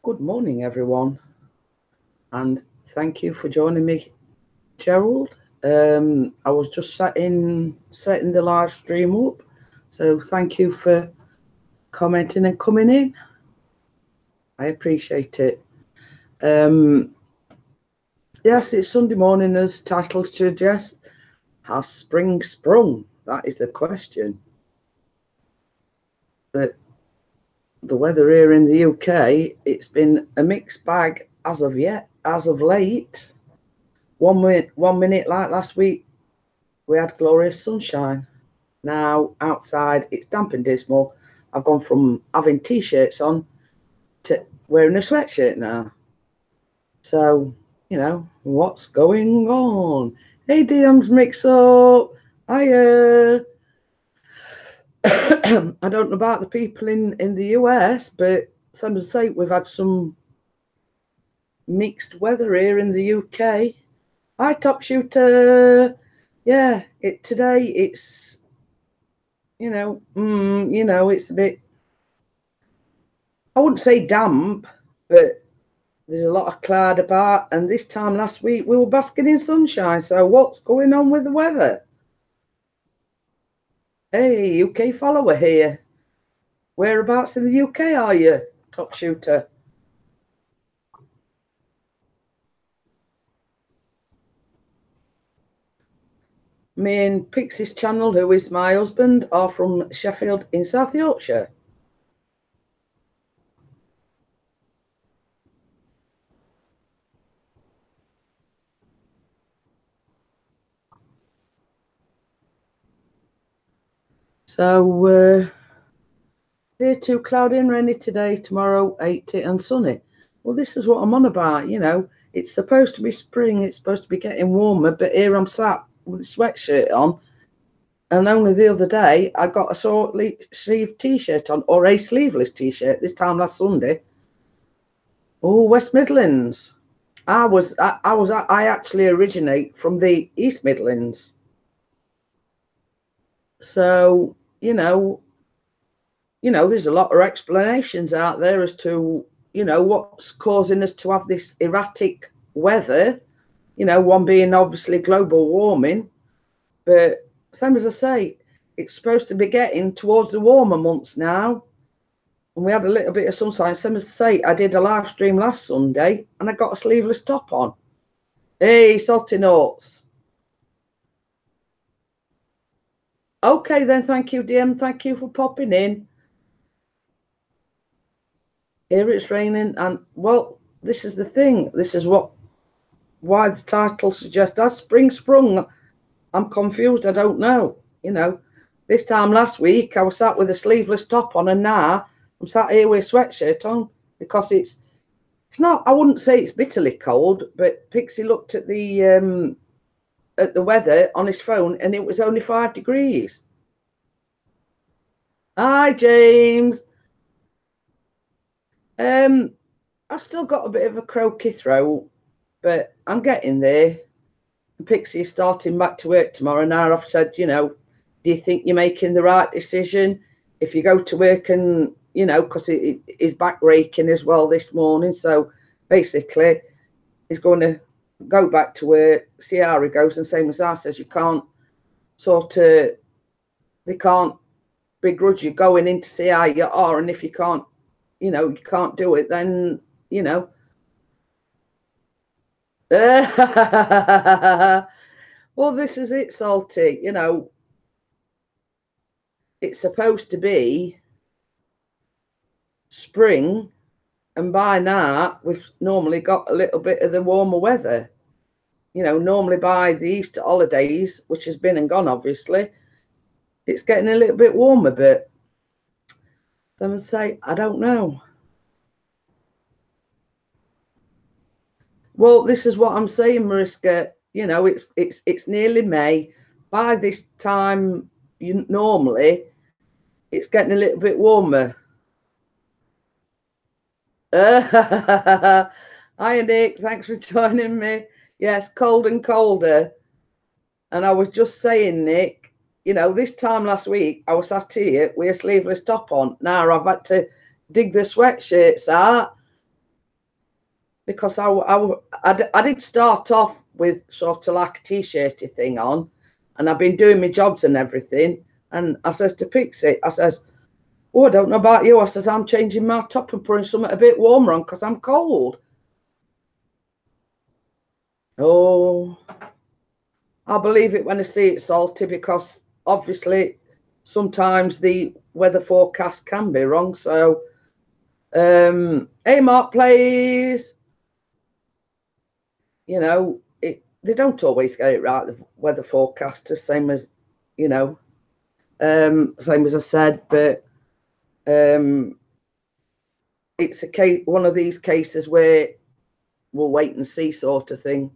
Good morning, everyone, and thank you for joining me, Gerald. I was just setting the live stream up, so thank you for commenting and coming in. I appreciate it. Yes, it's Sunday morning, as title suggests. Has spring sprung? That is the question. But the weather here in the UK, it's been a mixed bag as of late. 1 minute like last week, we had glorious sunshine. Now outside it's damp and dismal. I've gone from having t-shirts on to wearing a sweatshirt now. So, what's going on? Hey, DM's mix up. Hiya. I don't know about the people in the US, but some say we've had some mixed weather here in the UK. Hi, Top Shooter. Yeah, today it's it's a bit, I wouldn't say damp, but there's a lot of cloud about. And this time last week we were basking in sunshine. So what's going on with the weather? Hey, UK follower here. Whereabouts in the UK are you, Top Shooter? Me and Pixie's channel, who is my husband, are from Sheffield in South Yorkshire. So, here too, cloudy and rainy today, tomorrow 80 and sunny. Well, this is what I'm on about, It's supposed to be spring, it's supposed to be getting warmer, but here I'm sat with a sweatshirt on. And only the other day, I got a short sleeve t-shirt on, or a sleeveless t-shirt, this time last Sunday. Oh, West Midlands. I actually originate from the East Midlands. So, there's a lot of explanations out there as to, what's causing us to have this erratic weather, one being obviously global warming. But same as I say, it's supposed to be getting towards the warmer months now. And we had a little bit of sunshine. Same as I say, I did a live stream last Sunday and I got a sleeveless top on. Hey, salty notes. Okay then, thank you, DM. Thank you for popping in. Here it's raining, and well, this is the thing. This is why the title suggests as spring sprung. I'm confused. I don't know. This time last week I was sat with a sleeveless top on, and now I'm sat here with a sweatshirt on because it's not. I wouldn't say it's bitterly cold, but Pixie looked at the weather on his phone, and it was only 5 degrees. Hi, James. I've still got a bit of a croaky throat, but I'm getting there. Pixie is starting back to work tomorrow. Now I've said, do you think you're making the right decision if you go to work? And because it is back raking as well this morning, so basically he's going to go back to work, see how he goes, and same as I says, you can't they can't begrudge you going in to see how you are, and if you can't you can't do it, then well, this is it, Salty. It's supposed to be spring, and by now we've normally got a little bit of the warmer weather. Normally by the Easter holidays, which has been and gone, obviously, it's getting a little bit warmer, but someone say, I don't know. Well, this is what I'm saying, Mariska. It's nearly May. By this time, normally it's getting a little bit warmer. Hi, Nick. Thanks for joining me. Yes, cold and colder. And I was just saying, Nick, this time last week I was sat here with a sleeveless top on. Now I've had to dig the sweatshirts out. because I did start off with sort of like a t-shirty thing on, and I've been doing my jobs and everything. And I says to Pixie, I says, oh, I don't know about you. I says, I'm changing my top and putting something a bit warmer on because I'm cold. Oh, I'll believe it when I see it, Salty, because obviously sometimes the weather forecast can be wrong. So, hey, Mark, please. You know, they don't always get it right, the weather forecasters, same as, you know, same as I said, but it's a case, one of these cases where we'll wait and see sort of thing.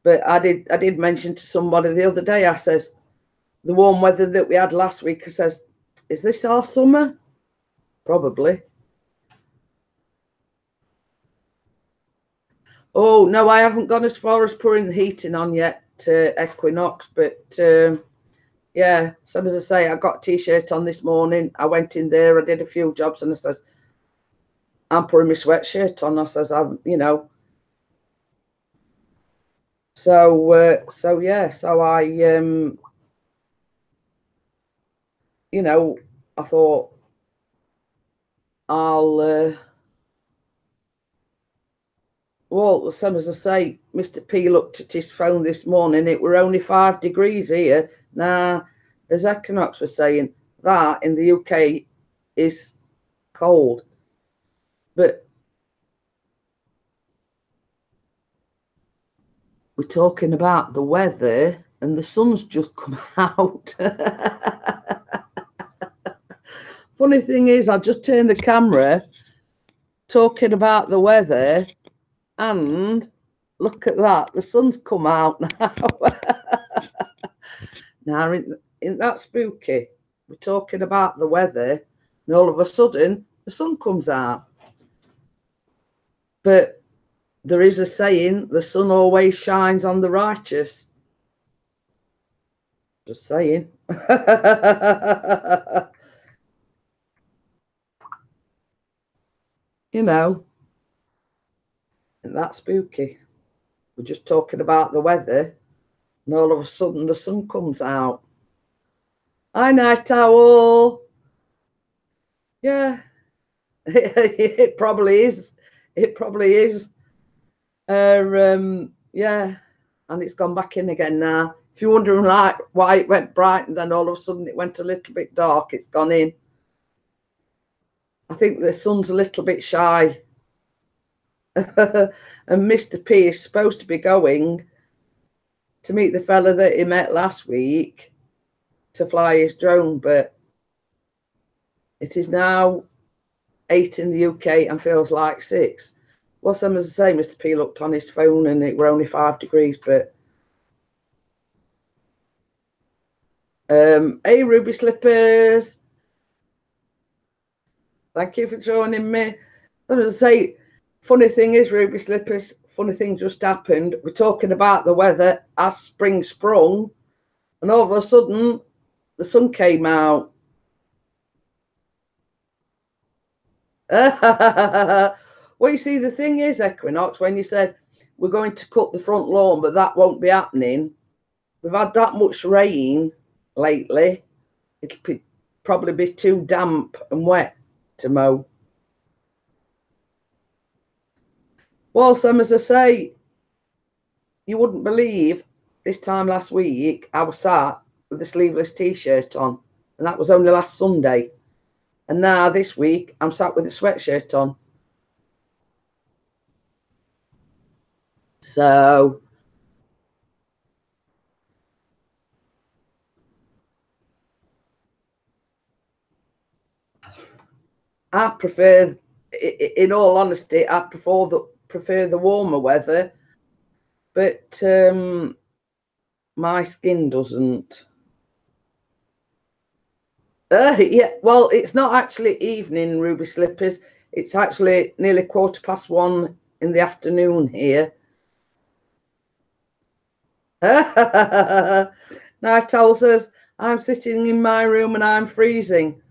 But I did mention to somebody the other day, I says, the warm weather that we had last week, I says, is this our summer? Probably. Oh, no, I haven't gone as far as putting the heating on yet to Equinox, but yeah, so as I say, I got a t-shirt on this morning. I went in there, I did a few jobs, and I says, I'm putting my sweatshirt on. I says, you know. So yeah, so I, you know, I thought I'll, well, same as I say, Mr. P looked at his phone this morning. It were only 5 degrees here. Now, as Equinox was saying, that in the UK is cold. But we're talking about the weather and the sun's just come out. Funny thing is, I just turned the camera talking about the weather, and look at that, the sun's come out now. Now, isn't that spooky? We're talking about the weather, and all of a sudden, the sun comes out. But there is a saying, the sun always shines on the righteous. Just saying. You know, and that's spooky. We're just talking about the weather, and all of a sudden the sun comes out. Hi, Night Owl. Yeah, it probably is. It probably is. Yeah, and it's gone back in again now. If you're wondering like why it went bright and then all of a sudden it went a little bit dark, it's gone in. I think the sun's a little bit shy. And Mr. P is supposed to be going to meet the fella that he met last week to fly his drone, but it is now 8 in the UK and feels like 6. Well, same as I say, Mr. P looked on his phone and it were only 5 degrees, but hey, Ruby Slippers. Thank you for joining me. As I say, funny thing is, Ruby Slippers, funny thing just happened. We're talking about the weather as spring sprung, and all of a sudden, the sun came out. Well, you see, the thing is, Equinox, when you said we're going to cut the front lawn, but that won't be happening. We've had that much rain lately. It'll probably be too damp and wet to mow. Well, Sam, as I say, you wouldn't believe this time last week I was sat with a sleeveless t-shirt on, and that was only last Sunday. And now this week I'm sat with a sweatshirt on. So I prefer, in all honesty, I prefer the warmer weather, but my skin doesn't. Yeah, well, it's not actually evening, Ruby Slippers. It's actually nearly 1:15 in the afternoon here. Night Owl says, I'm sitting in my room and I'm freezing.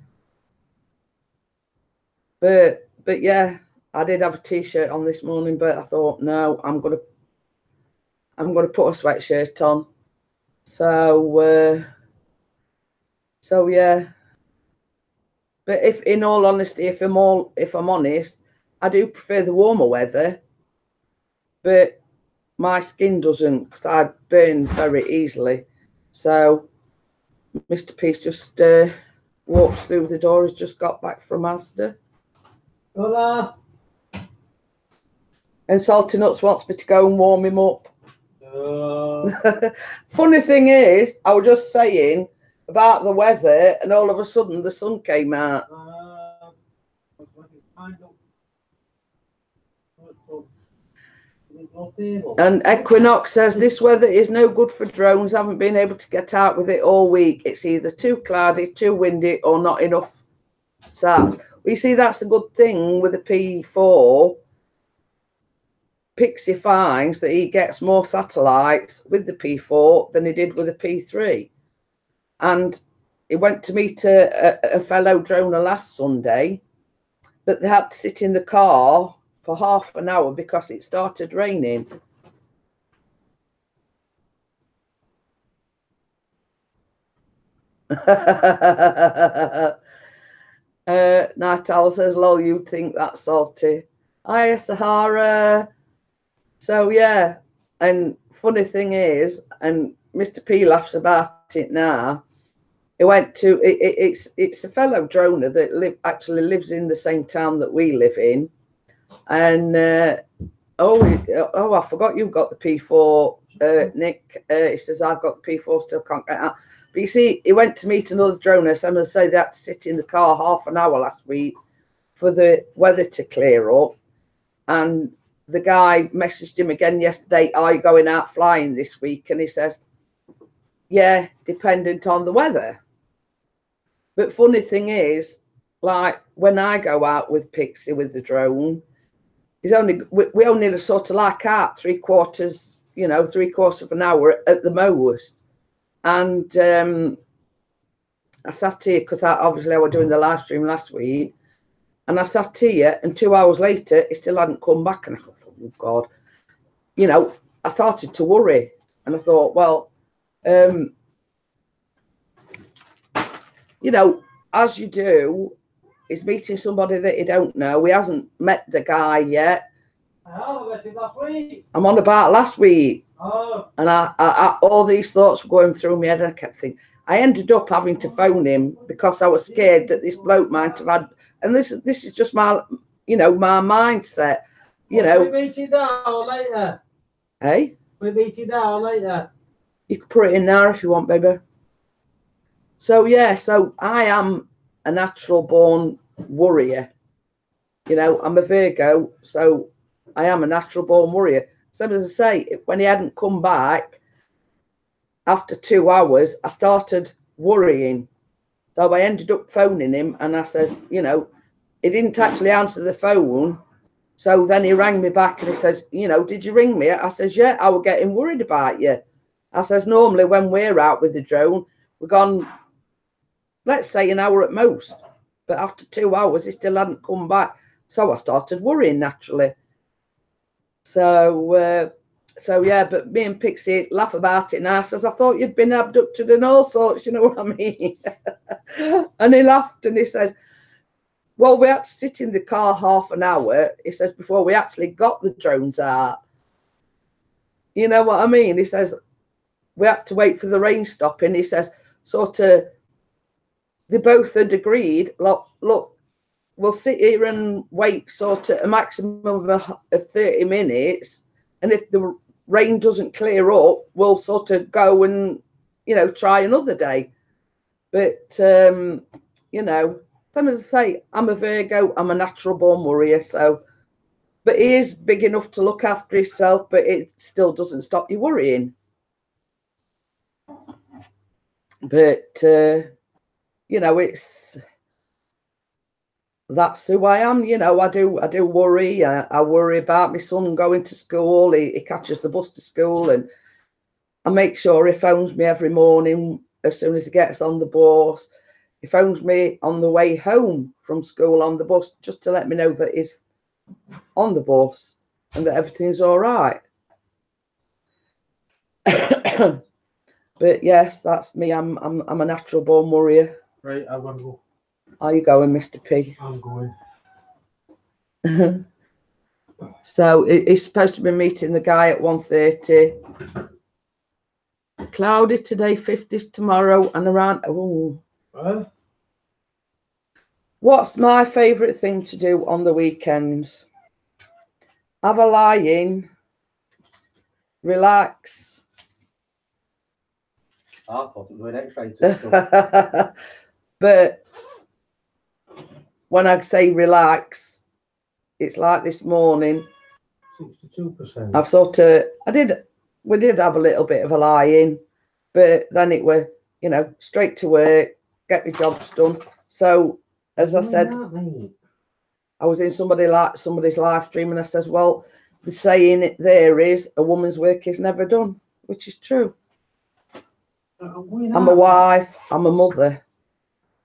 But yeah, I did have a t-shirt on this morning, but I thought, no, I'm gonna put a sweatshirt on. So yeah. But if, in all honesty, if I'm honest, I do prefer the warmer weather. But my skin doesn't, because I burn very easily. So Mr. Peace just walks through the door. He's just got back from Asda. Hola. And Salty Nuts wants me to go and warm him up. Funny thing is, I was just saying about the weather, and all of a sudden the sun came out. And Equinox says this weather is no good for drones. Haven't been able to get out with it all week. It's either too cloudy, too windy, or not enough sats. We see that's a good thing with the P4. Pixie finds that he gets more satellites with the P4 than he did with the P3. And he went to meet a fellow droner last Sunday, but they had to sit in the car for half an hour because it started raining. Nightowl says, lol, you'd think that's Salty. Hiya, Sahara. So, yeah, and funny thing is, and Mr. P laughs about it now, he went to, it's a fellow droner that actually lives in the same town that we live in. And, I forgot you've got the P4, Nick. He says, I've got the P4, still can't get out. But you see, he went to meet another droner. So I'm going to say they had to sit in the car half an hour last week for the weather to clear up. And the guy messaged him again yesterday, are you going out flying this week? And he says, yeah, dependent on the weather. But funny thing is, like when I go out with Pixie with the drone, we only sort of like out 3/4, 3/4 of an hour at the most. And I sat here because obviously I was doing the live stream last week. And I sat here, and 2 hours later, he still hadn't come back. And I thought, oh, God. I started to worry. And I thought, well, as you do, is meeting somebody that you don't know. He hasn't met the guy yet. I met him last week. I'm on about last week. Oh. And I all these thoughts were going through my head, and I kept thinking, I ended up having to phone him because I was scared that this bloke might have had, and this is just my, my mindset, We meet you now or later? Hey? We meet you now or later? You can put it in there if you want, baby. So, yeah, so I am a natural born worrier. I'm a Virgo, so I am a natural born worrier. So as I say, when he hadn't come back, after 2 hours, I started worrying. So I ended up phoning him, and I says, he didn't actually answer the phone. So then he rang me back and he says, did you ring me? I says, yeah, I was getting worried about you. I says, normally when we're out with the drone, we're gone, let's say an hour at most. But after 2 hours, he still hadn't come back. So I started worrying naturally. So yeah, but me and Pixie laugh about it now. I says, I thought you'd been abducted and all sorts, you know what I mean? And he laughed and he says, well, we had to sit in the car half an hour, he says, before we actually got the drones out. You know what I mean? He says, we had to wait for the rain stopping. He says, they both had agreed, look, we'll sit here and wait sort of a maximum of 30 minutes. And if the rain doesn't clear up, we'll sort of go and, try another day. But, as I say, I'm a Virgo, I'm a natural born worrier. So, but he is big enough to look after himself, but it still doesn't stop you worrying. But, that's who I am. I do worry. I worry about my son going to school. He catches the bus to school, and I make sure he phones me every morning as soon as he gets on the bus. He phones me on the way home from school on the bus just to let me know that he's on the bus and that everything's all right. But yes, that's me. I'm a natural born worrier. Right, I want to go. Are you going, Mr. P? I'm going. So he's supposed to be meeting the guy at 1:30. Cloudy today, 50s tomorrow, and around. Oh. What's my favourite thing to do on the weekends? Have a lie in, relax. I thought it was extra. But when I say relax, it's like this morning. 62%. We did have a little bit of a lie in, but then it were, straight to work, get my jobs done. So as I said, I was in somebody's live stream and I says, well, the saying there is a woman's work is never done, which is true. I'm a wife, I'm a mother.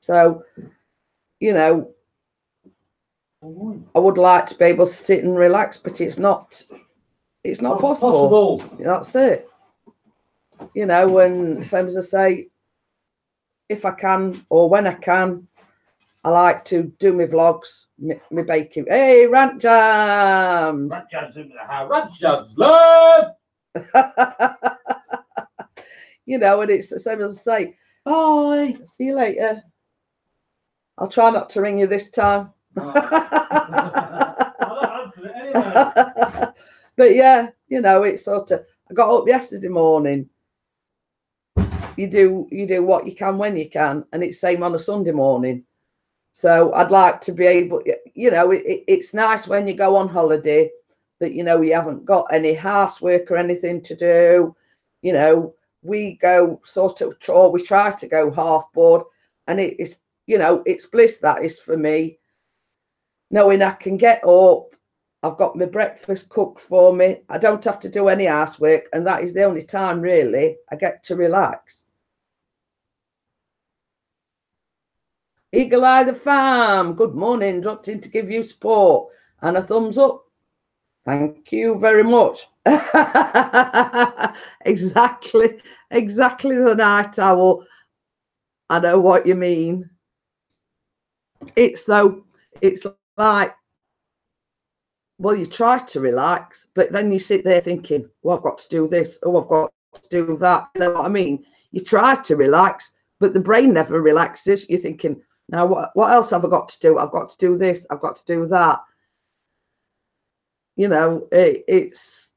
So, I would like to be able to sit and relax, but it's not possible. That's it. And same as I say, if I can or when I can, I like to do my vlogs, my baking. Hey, Rant Jams! Rant Jams in the house. Rant Jams, love! And it's the same as I say, bye, see you later. I'll try not to ring you this time. I'll not answer it anyway. But yeah, it's sort of, I got up yesterday morning. You do what you can when you can, and it's same on a Sunday morning. So I'd like to be able, it's nice when you go on holiday that, you haven't got any housework or anything to do. We go sort of, or we try to go half board, and it's, it's bliss, that is for me. Knowing I can get up, I've got my breakfast cooked for me. I don't have to do any housework, and that is the only time really I get to relax. Eagle Eye the Farm, good morning. Dropped in to give you support and a thumbs up. Thank you very much. Exactly the night owl. I know what you mean. It's like, well, you try to relax, but then you sit there thinking, oh, I've got to do this. Oh, I've got to do that. You know what I mean? You try to relax, but the brain never relaxes. You're thinking, now, what else have I got to do? I've got to do this. I've got to do that. It's,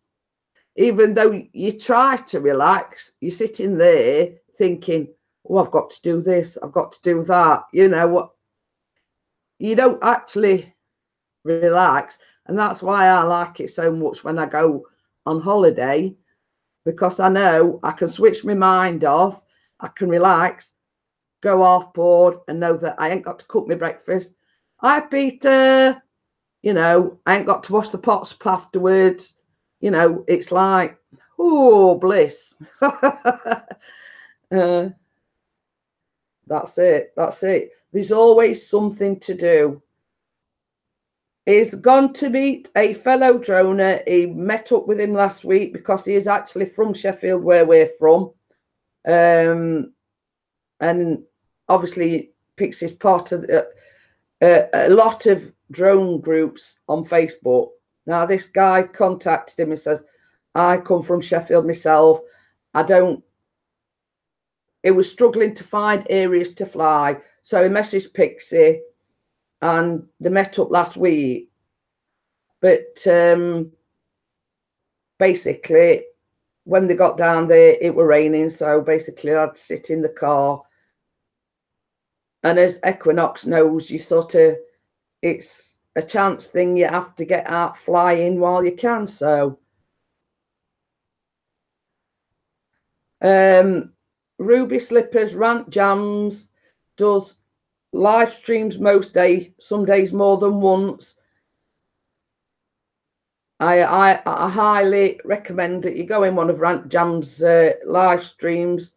even though you try to relax, you're sitting there thinking, oh, I've got to do this. I've got to do that. You don't actually relax. And that's why I like it so much when I go on holiday, because I know I can switch my mind off. I can relax, go off board, and know that I ain't got to cook my breakfast. Hi, Peter. I ain't got to wash the pots up afterwards. It's like, oh, bliss. That's it. There's always something to do. He's gone to meet a fellow droner. He met up with him last week because he is actually from Sheffield, where we're from. And obviously picks his part of a lot of drone groups on Facebook. Now, this guy contacted him and says, I come from Sheffield myself. It was struggling to find areas to fly. So he messaged Pixie and they met up last week. But basically, when they got down there, it were raining. So basically, I had to sit in the car. And as Equinox knows, it's a chance thing. You have to get out flying while you can. So Ruby Slippers, Rant Jams, does live streams most days, some days more than once. I highly recommend that you go in one of Rant Jam's live streams.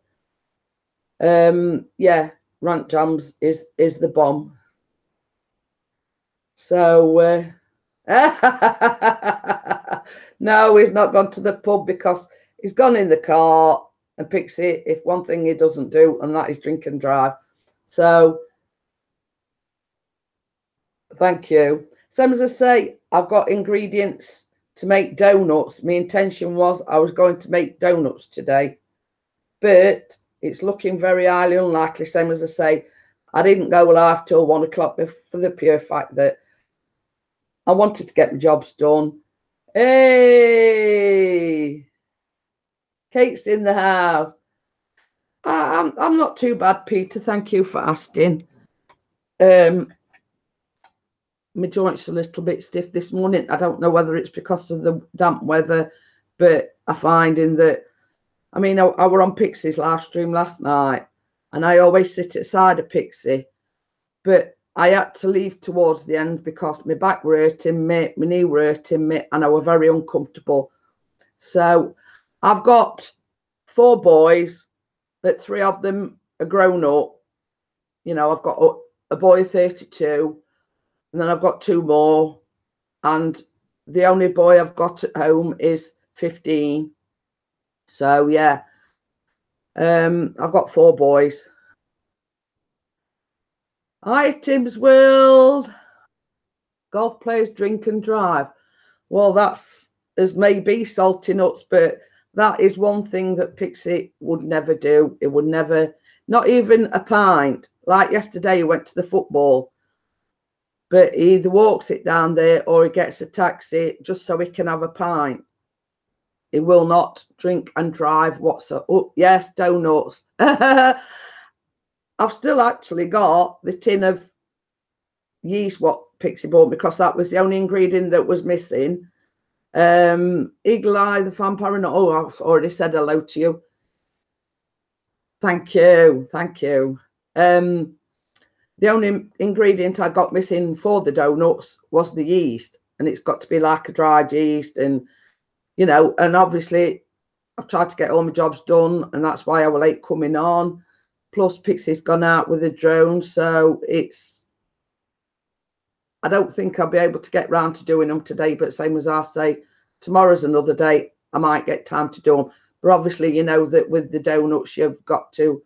Yeah, Rant Jams is the bomb. So No, he's not gone to the pub because he's gone in the car and picks it if one thing he doesn't do, and that is drink and drive. So thank you. Same as I say, I've got ingredients to make donuts. My intention was I was going to make donuts today, but it's looking very highly unlikely. Same as I say, I didn't go live till 1 o'clock for the pure fact that I wanted to get my jobs done. Hey, Kate's in the house. I'm not too bad, Peter. Thank you for asking. My joints are a little bit stiff this morning. I don't know whether it's because of the damp weather, but I find in that, I mean, I were on Pixie's live stream last night, and I always sit at the side of Pixie, but I had to leave towards the end because my back were hurting me, my knee were hurting me, and I were very uncomfortable. So I've got 4 boys, but 3 of them are grown up. You know, I've got a boy 32, and then I've got 2 more, and the only boy I've got at home is 15. So yeah, I've got 4 boys. Hi, Tim's World. Golf players drink and drive. Well, that's as maybe salty nuts, but that is one thing that Pixie would never do. It would never, not even a pint. Like yesterday, he went to the football, but he either walks it down there or he gets a taxi just so he can have a pint. He will not drink and drive whatsoever. Oh, yes, donuts. I've still actually got the tin of yeast what Pixie bought because that was the only ingredient that was missing. Eagle Eye, the fan paranoid. Oh, I've already said hello to you. Thank you. Thank you. The only ingredient I got missing for the donuts was the yeast, and it's got to be like a dried yeast. And, you know, and obviously I've tried to get all my jobs done, and that's why I was late coming on. Plus, Pixie's gone out with a drone, so I don't think I'll be able to get round to doing them today, but same as I say, tomorrow's another day. I might get time to do them. But obviously, you know that with the donuts, you've got to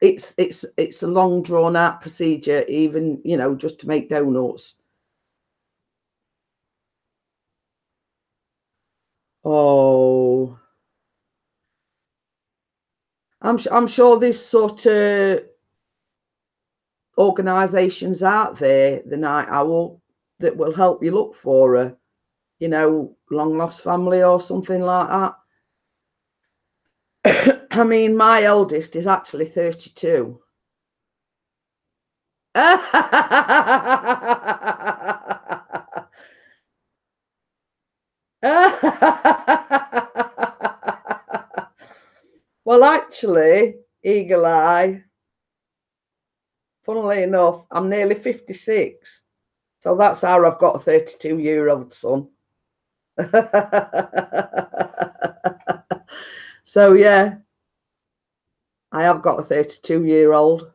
it's a long drawn out procedure, even, you know, just to make donuts. Oh, I'm sure there's sort of organisations out there, the Night Owl, that will help you look for a, you know, long lost family or something like that. I mean, my eldest is actually 32. Well, actually, Eagle Eye, funnily enough, I'm nearly 56. So that's how I've got a 32-year-old son. So, yeah, I have got a 32-year-old.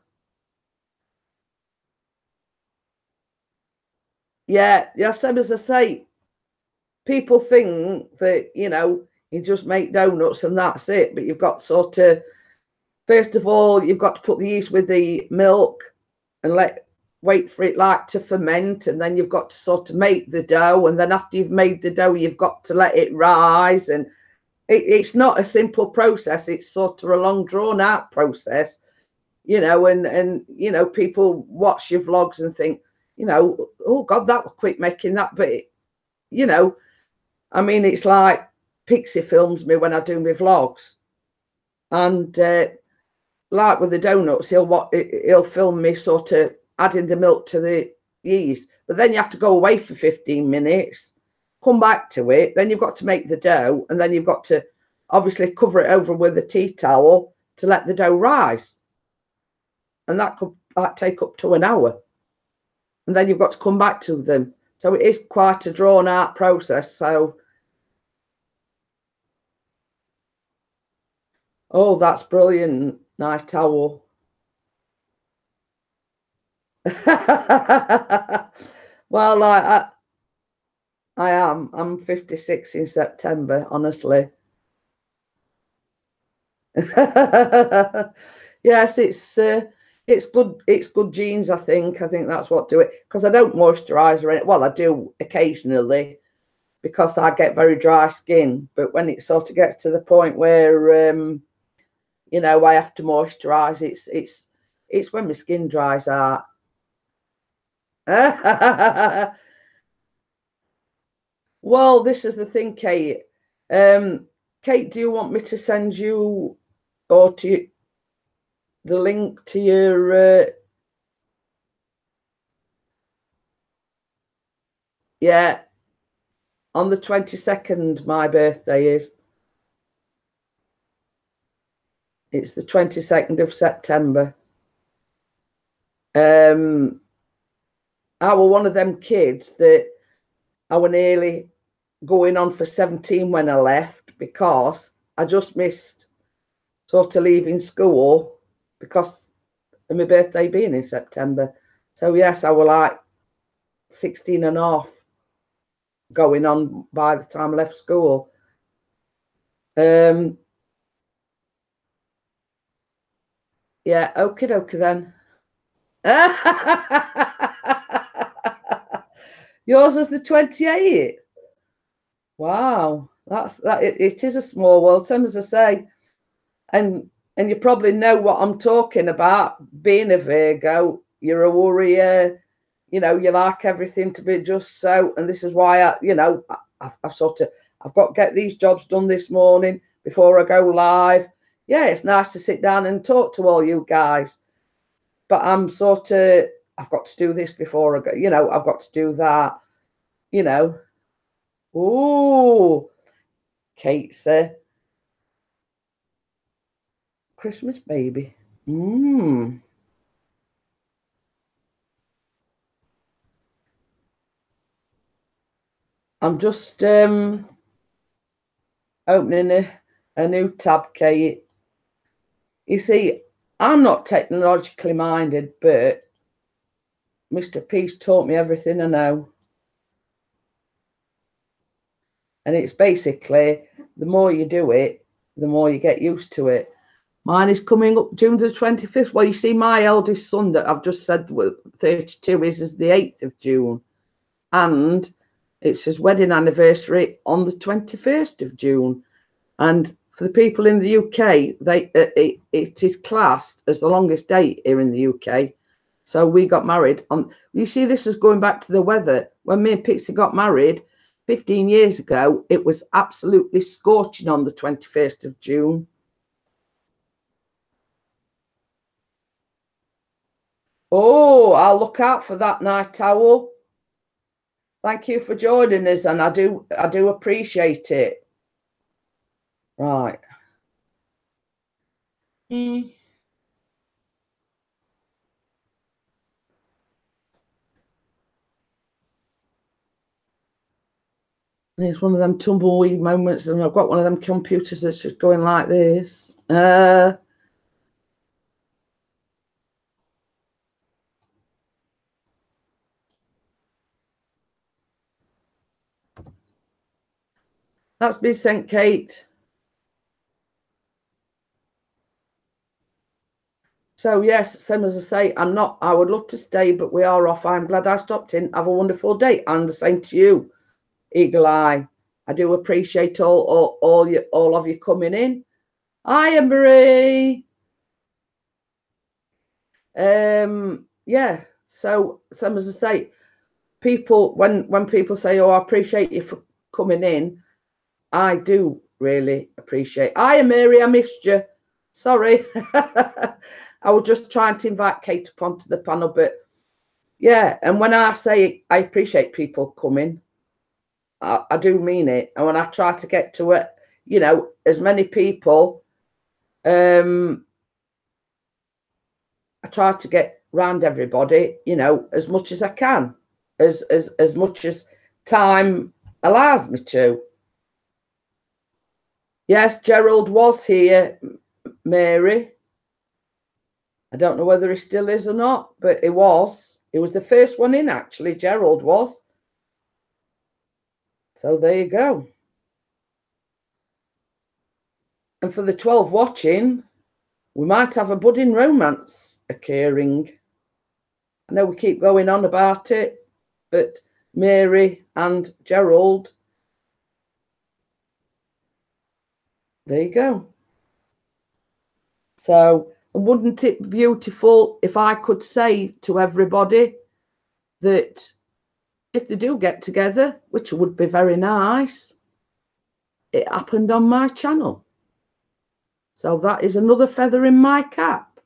Yeah, same as I say, people think that, you know, you just make donuts and that's it. But you've got sort of, first of all, you've got to put the yeast with the milk and wait for it like to ferment, and then you've got to sort of make the dough, and then after you've made the dough, you've got to let it rise. And it's not a simple process. It's sort of a long drawn out process, you know, and you know, people watch your vlogs and think, you know, oh God, that was quick making that. But you know, I mean, it's like Pixie films me when I do my vlogs, and like with the donuts, he'll film me sort of adding the milk to the yeast, but then you have to go away for 15 minutes, come back to it, then you've got to make the dough, and then you've got to obviously cover it over with a tea towel to let the dough rise, and that could take up to an hour, and then you've got to come back to them. So it is quite a drawn out process. So, oh, that's brilliant, Night Owl. Well, I am. I'm 56 in September, honestly. Yes, it's good. It's good genes, I think. I think that's what do it, because I don't moisturize or anything. Well, I do occasionally because I get very dry skin. But when it sort of gets to the point where you know, I have to moisturize, it's when my skin dries out. Well, this is the thing, Kate. Kate, do you want me to send you or to the link to your yeah, on the 22nd my birthday is. It's the 22nd of September. I was one of them kids that I was nearly going on for 17 when I left, because I just missed sort of leaving school because of my birthday being in September. So yes, I was like 16 and a half going on by the time I left school. Yeah, okie dokie then. Yours is the 28th. Wow, it is a small world, same as I say. And you probably know what I'm talking about. Being a Virgo, you're a worrier, you know, you like everything to be just so. And this is why I've got to get these jobs done this morning before I go live. Yeah, it's nice to sit down and talk to all you guys, but I've got to do this before I go, you know, I've got to do that, you know. Ooh, Kate said, Christmas baby. I'm just opening a new tab, Kate. You see, I'm not technologically minded, but Mr. Peace taught me everything I know. And it's basically, the more you do it, the more you get used to it. Mine is coming up June the 25th. Well, you see, my eldest son that I've just said 32 is the 8th of June. And it's his wedding anniversary on the 21st of June. And for the people in the UK, it is classed as the longest date here in the UK. So we got married on, you see, this is going back to the weather. When me and Pixie got married 15 years ago, it was absolutely scorching on the 21st of June. Oh, I'll look out for that night owl. Thank you for joining us, and I do appreciate it. Right. And it's one of them tumbleweed moments, and I've got one of them computers that's just going like this. That's been sent, Kate. So yes, same as I say, I would love to stay, but we are off. I'm glad I stopped in. Have a wonderful day, and the same to you, Eagle Eye. I do appreciate all of you coming in. Hi, Marie. Yeah. So same as I say, people when people say, "Oh, I appreciate you for coming in," I do really appreciate. Hi, Mary, I missed you. Sorry. I was just trying to invite Kate up onto the panel, but yeah, and when I say I appreciate people coming, I do mean it. And when I try to get to it, you know, as many people, I try to get round everybody, you know, as much as I can, as much as time allows me to. Yes, Gerald was here, Mary. I don't know whether he still is or not, but he was. He was the first one in, actually. Gerald was. So there you go. And for the 12 watching, we might have a budding romance occurring. I know we keep going on about it, but Mary and Gerald, there you go. So wouldn't it be beautiful if I could say to everybody that if they do get together, which would be very nice, it happened on my channel. So that is another feather in my cap.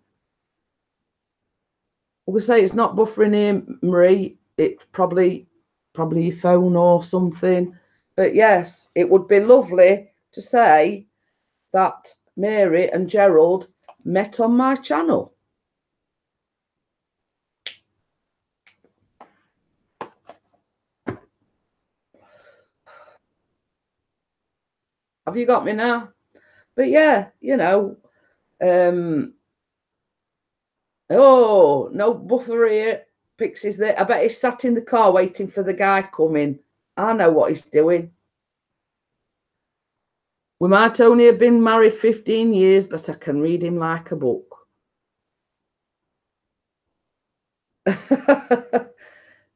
We say it's not buffering here, Marie. It's probably your phone or something. But yes, it would be lovely to say that Mary and Gerald met on my channel. Have you got me now? But yeah, you know, oh, no buffer here. Pixie's there. I bet he's sat in the car waiting for the guy coming. I know what he's doing. We might only have been married 15 years, but I can read him like a book.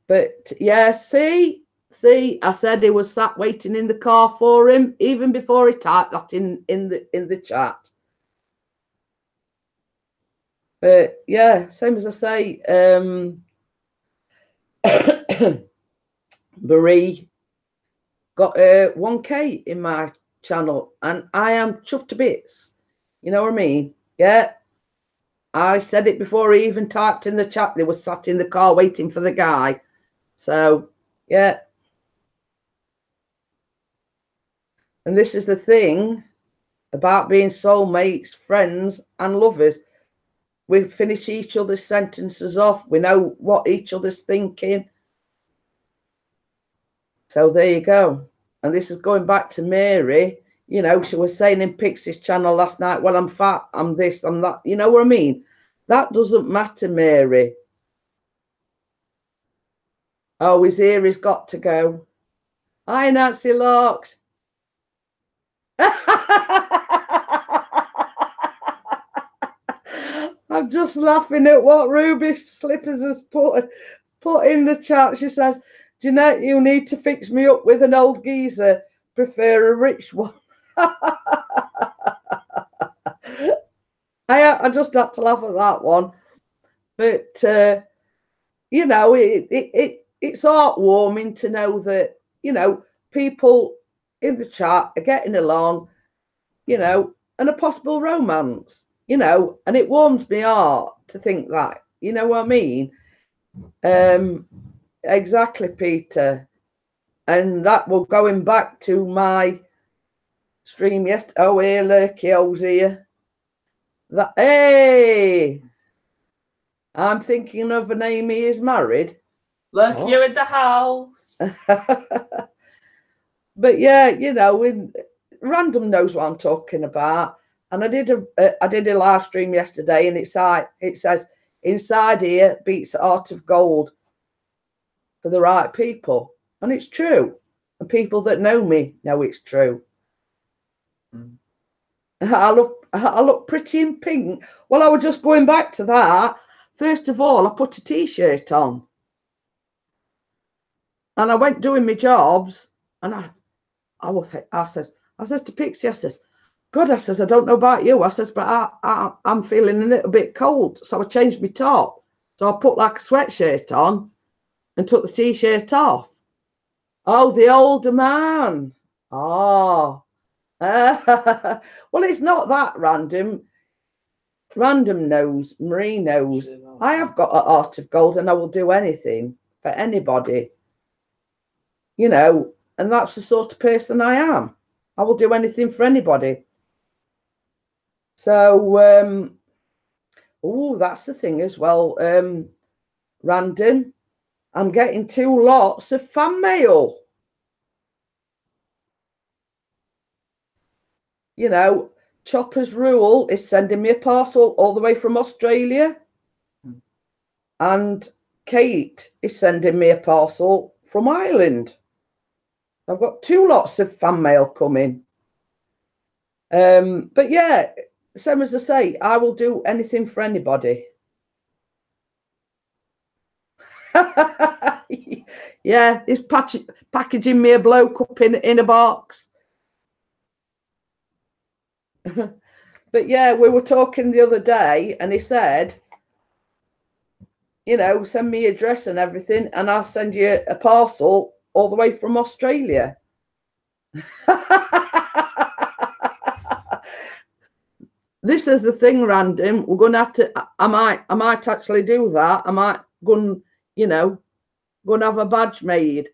But yeah, see, I said he was sat waiting in the car for him, even before he typed that in the chat. But yeah, same as I say, Marie got 1K in my channel, and I am chuffed to bits. You know what I mean? Yeah. I said it before he even typed in the chat. They were sat in the car waiting for the guy. So, yeah. And this is the thing about being soulmates, friends, and lovers. We finish each other's sentences off. We know what each other's thinking. So there you go. And this is going back to Mary. You know, she was saying in Pixie's channel last night, well, I'm fat, I'm this, I'm that. You know what I mean? That doesn't matter, Mary. Oh, he's here. He's got to go. Hi, Nancy Locks. I'm just laughing at what Ruby Slippers has put in the chat. She says, Jeanette, you need to fix me up with an old geezer. Prefer a rich one. I just had to laugh at that one. But, you know, it's heartwarming to know that, you know, people in the chat are getting along, you know, and a possible romance, you know, and it warms my heart to think that, you know what I mean? Exactly, Peter. And that will going back to my stream yesterday. Oh, here, Lurky O's here. That, hey, I'm thinking of an Amy is married. Look, you're in the house. But yeah, you know, Random knows what I'm talking about. And I did a live stream yesterday, and it says inside here beats Art of Gold for the right people, and it's true. And people that know me know it's true. I look pretty in pink. Well, I was just going back to that. First of all, I put a t-shirt on, and I went doing my jobs, and I says to Pixie, I says, God, I says, I don't know about you. I says, but I'm feeling a little bit cold. So I changed my top. So I put like a sweatshirt on and took the t-shirt off. Oh, the older man. Oh. Well, it's not that random. Random knows, Marie knows. I have got an Art of Gold, and I will do anything for anybody. You know, and that's the sort of person I am. I will do anything for anybody. So, oh, that's the thing as well. Random, I'm getting 2 lots of fan mail. You know, Chopper's Rule is sending me a parcel all the way from Australia. And Kate is sending me a parcel from Ireland. I've got 2 lots of fan mail coming. But yeah, same as I say, I will do anything for anybody. Yeah, he's packaging me a bloke up in a box. But yeah, we were talking the other day and he said, you know, send me your address and everything and I'll send you a parcel all the way from Australia. This is the thing, Random. We're going to have to, I might actually do that. I might go and, go and have a badge made.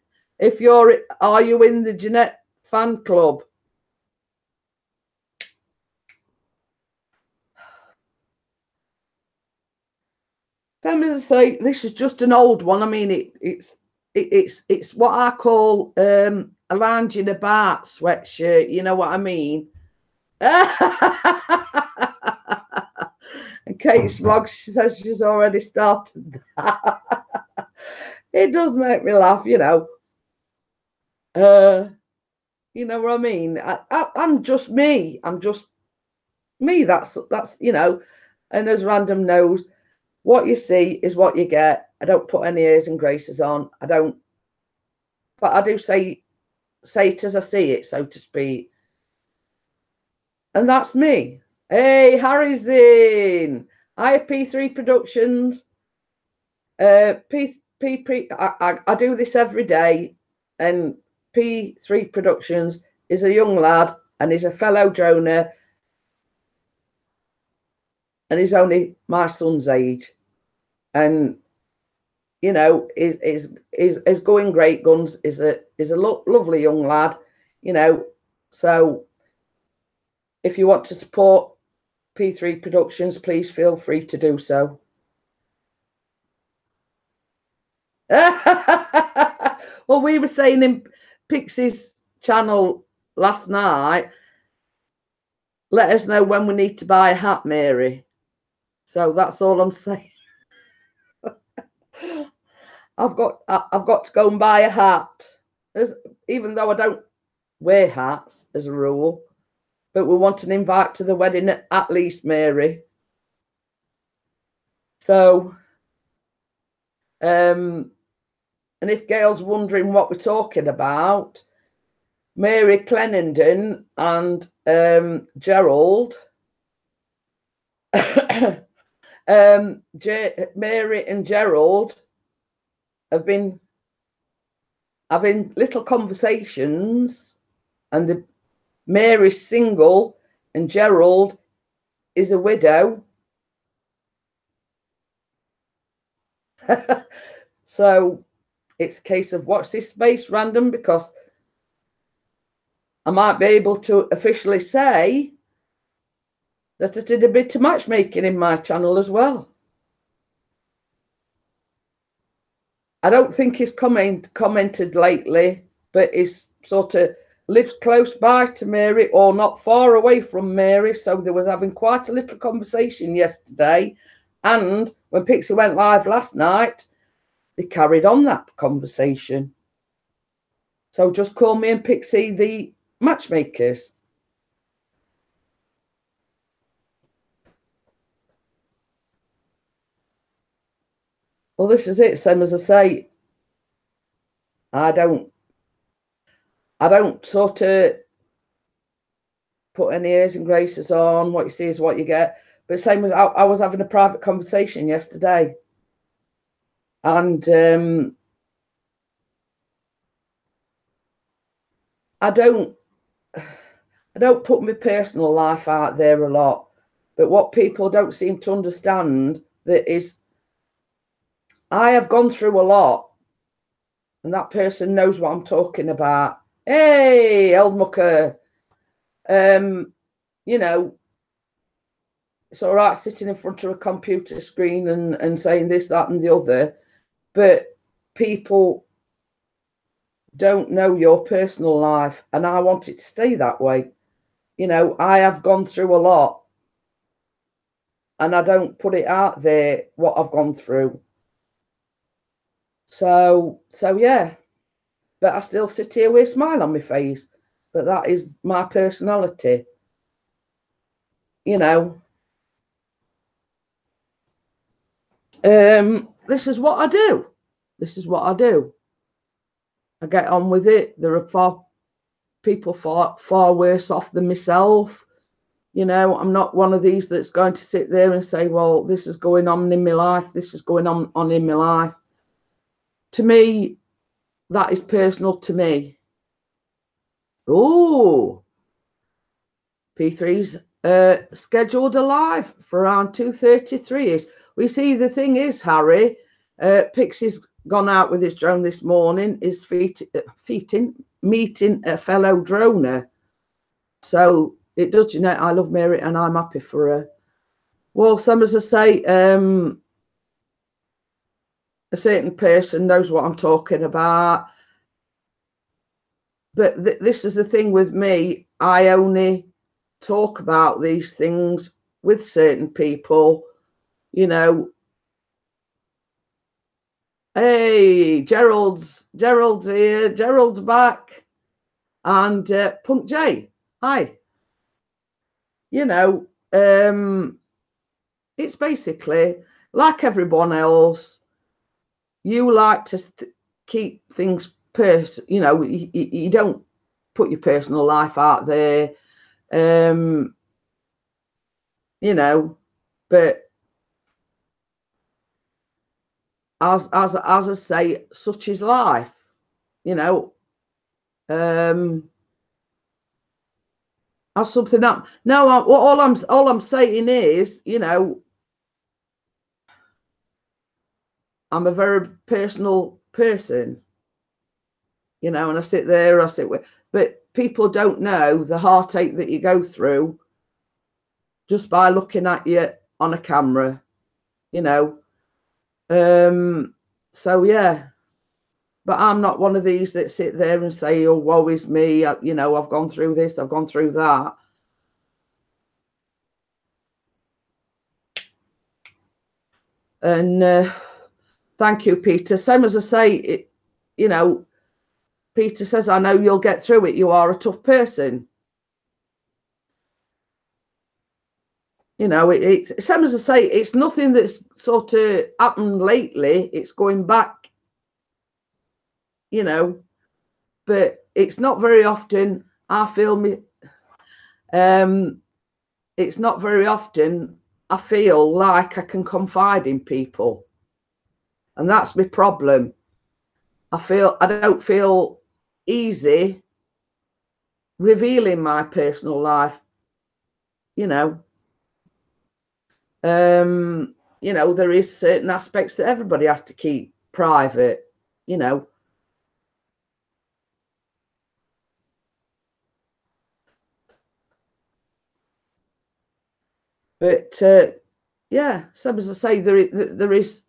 Are you in the Jeanette fan club? Same as I say, this is just an old one. I mean, it's what I call a lounging about sweatshirt. You know what I mean? And Kate Smog, she says she's already started that. It does make me laugh, you know. You know what I mean? I'm just me. I'm just me. That's and as Random knows, what you see is what you get. I don't put any airs and graces on. I don't, but I do say it as I see it, so to speak. And that's me. Hey, Harry's in. Hiya, P3 Productions. I do this every day, and P3 Productions is a young lad, and he's a fellow droner, and he's only my son's age, and you know, is going great guns. Is a lovely young lad, you know. So if you want to support P3 Productions, please feel free to do so. Well, we were saying in Pixie's channel last night, let us know when we need to buy a hat, Mary. So that's all I'm saying. I've got to go and buy a hat, even though I don't wear hats as a rule. But we want an invite to the wedding at least, Mary. So, and if Gail's wondering what we're talking about, Mary Clenenden and Gerald, Mary and Gerald have been having little conversations, and Mary's single and Gerald is a widow. So it's a case of watch this space, Random, because I might be able to officially say that I did a bit of matchmaking in my channel as well. I don't think he's commented lately, but he's sort of lives close by to Mary or not far away from Mary. So there was having quite a little conversation yesterday. And when Pixie went live last night, they carried on that conversation. So just call me and Pixie the matchmakers. Well, this is it. Same as I say, I don't sort of put any airs and graces on. What you see is what you get. But same as I was having a private conversation yesterday, and I don't put my personal life out there a lot. But what people don't seem to understand that is, I have gone through a lot, and that person knows what I'm talking about. Hey, old mucker. You know, it's all right sitting in front of a computer screen and saying this, that, and the other, but people don't know your personal life, and I want it to stay that way. You know, I have gone through a lot, and I don't put it out there what I've gone through. So yeah, but I still sit here with a smile on my face. But that is my personality, you know. This is what I do. This is what I do. I get on with it. There are people far worse off than myself. You know, I'm not one of these that's going to sit there and say, well, this is going on in my life. This is going on in my life. To me, that is personal to me. Oh, P3's scheduled alive for around 2:33ish. We see the thing is, Harry, Pixie's gone out with his drone this morning, is meeting a fellow droner. So it does, you know, I love Mary and I'm happy for her. Well, some as I say, a certain person knows what I'm talking about. But this is the thing with me. I only talk about these things with certain people, you know. Hey, Gerald's here. Gerald's back. And Punk J, hi. You know, it's basically like everyone else. You like to keep things you know, you don't put your personal life out there, you know, but as I say, such is life, you know. As something up. No, all I'm saying is, you know, I'm a very personal person, you know, and I sit there, but people don't know the heartache that you go through just by looking at you on a camera, you know. So yeah, but I'm not one of these that sit there and say, oh, woe is me, you know, I've gone through this, I've gone through that. And thank you, Peter. Same as I say, you know, Peter says, I know you'll get through it. You are a tough person. You know, it's same as I say, it's nothing that's sort of happened lately. It's going back, you know, but it's not very often I feel me. It's not very often I feel like I can confide in people. And that's my problem. I don't feel easy revealing my personal life, you know. You know, there is certain aspects that everybody has to keep private, you know. But yeah, so as I say, there is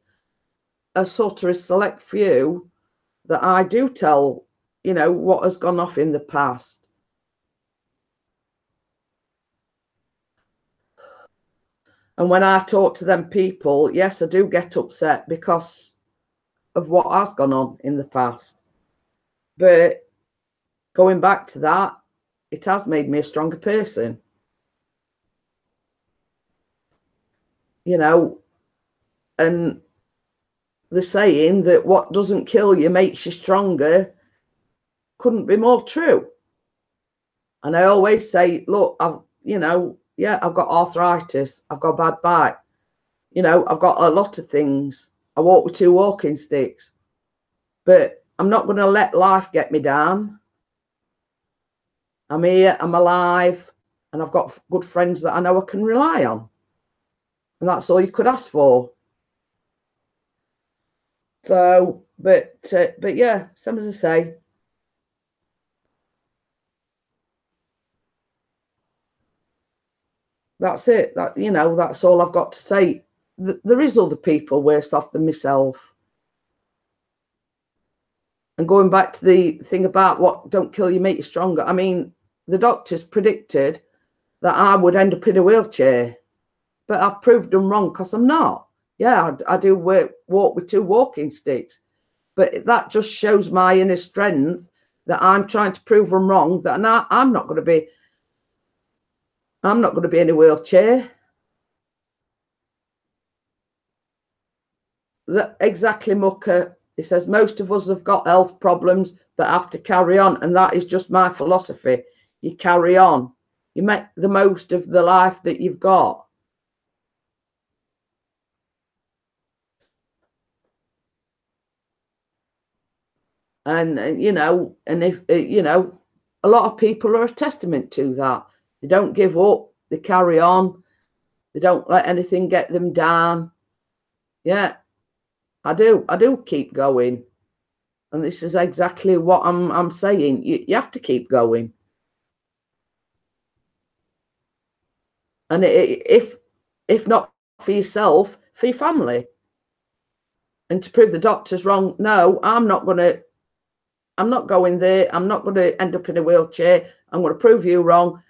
a sort of a select few that I do tell, you know, what has gone off in the past. And when I talk to them people, yes, I do get upset because of what has gone on in the past. But going back to that, it has made me a stronger person. You know, and the saying that what doesn't kill you makes you stronger couldn't be more true. And I always say, look, you know, yeah, I've got arthritis, I've got a bad back, you know, I've got a lot of things. I walk with 2 walking sticks, but I'm not going to let life get me down. I'm here, I'm alive, and I've got good friends that I know I can rely on. And that's all you could ask for. So, but yeah, same as I say, that's it. That, you know, that's all I've got to say. There is other people worse off than myself. And going back to the thing about what don't kill you, make you stronger. I mean, the doctors predicted that I would end up in a wheelchair, but I've proved them wrong because I'm not. Yeah, I do walk with 2 walking sticks. But that just shows my inner strength that I'm trying to prove them wrong, that I'm not going to be in a wheelchair. Exactly, Mucker. He says most of us have got health problems but have to carry on, and that is just my philosophy. You carry on. You make the most of the life that you've got. And you know, and if you know, a lot of people are a testament to that. They don't give up. They carry on. They don't let anything get them down. Yeah, I do keep going. And this is exactly what I'm saying. You have to keep going. And if not for yourself, for your family. And to prove the doctors wrong, no, I'm not going there. I'm not going to end up in a wheelchair. I'm going to prove you wrong.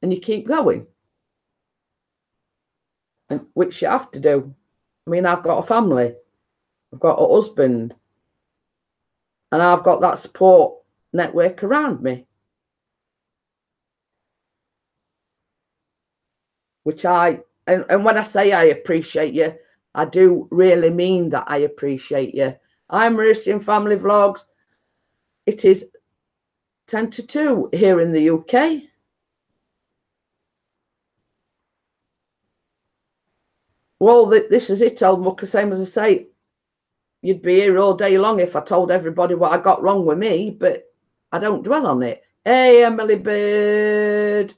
And you keep going. And which you have to do. I mean, I've got a family. I've got a husband. And I've got that support network around me. Which and when I say I appreciate you, I do really mean that I appreciate you. I'm Mauritian Family Vlogs. It is 10 to 2 here in the UK. Well, this is it, old mucker. Same as I say, you'd be here all day long if I told everybody what I got wrong with me, but I don't dwell on it. Hey, Emily Bird.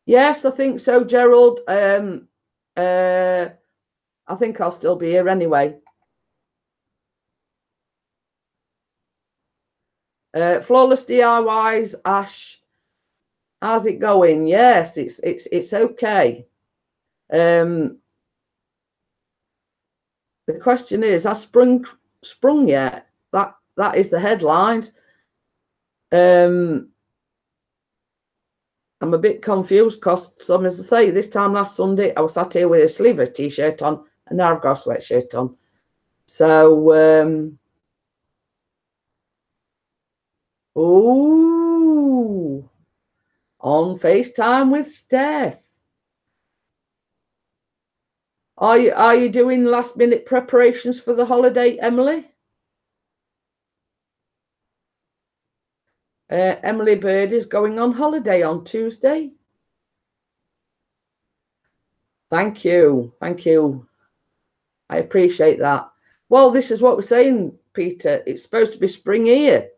Yes, I think so, Gerald. I think I'll still be here anyway. Flawless DIYs, Ash. How's it going? Yes, it's okay. The question is, has sprung yet? That is the headlines. I'm a bit confused because, as I say, this time last Sunday I was sat here with a sleeveless t-shirt on, and now I've got a sweatshirt on. So, ooh, on FaceTime with Steph. Are you doing last minute preparations for the holiday, Emily? Emily Bird is going on holiday on Tuesday. Thank you. Thank you. I appreciate that. Well, this is what we're saying, Peter. It's supposed to be spring here,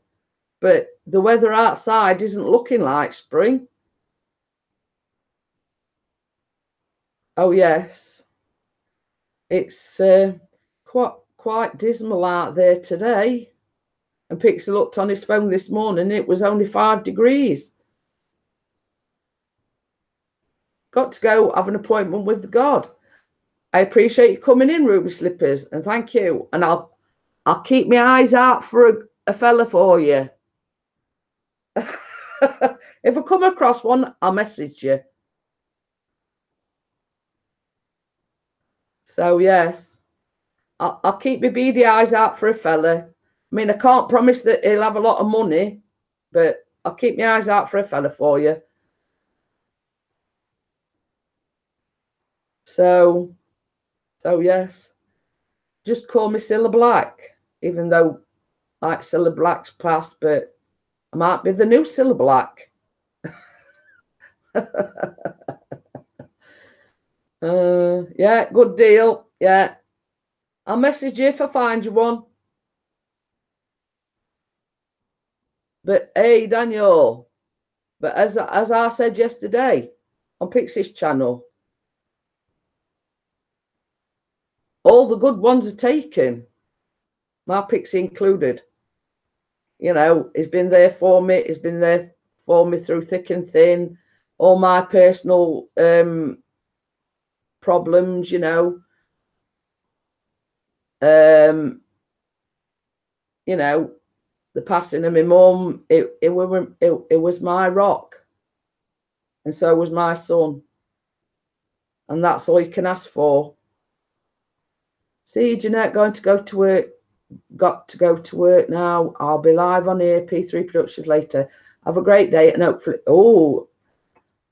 but the weather outside isn't looking like spring. Oh, yes. It's quite dismal out there today. And Pixie looked on his phone this morning, it was only 5 degrees. Got to go have an appointment with God. I appreciate you coming in, Ruby Slippers, and thank you. And I'll keep my eyes out for a fella for you. If I come across one, I'll message you. So yes, I'll keep my beady eyes out for a fella. I mean, I can't promise that he'll have a lot of money, but I'll keep my eyes out for a fella for you. So yes, just call me Cilla Black, even though like Cilla Black's past, but I might be the new Cilla Black. Yeah, good deal. Yeah, I'll message you if I find you one. But hey, Daniel, but as I said yesterday on Pixie's channel, all the good ones are taken, my Pixie included. You know, he's been there for me. He's been there for me through thick and thin. All my personal problems, you know. You know, the passing of my mum, it was my rock. And so was my son. And that's all you can ask for. See you, Jeanette, going to go to work. Got to go to work now. I'll be live on here, P3 Productions later. Have a great day and hopefully,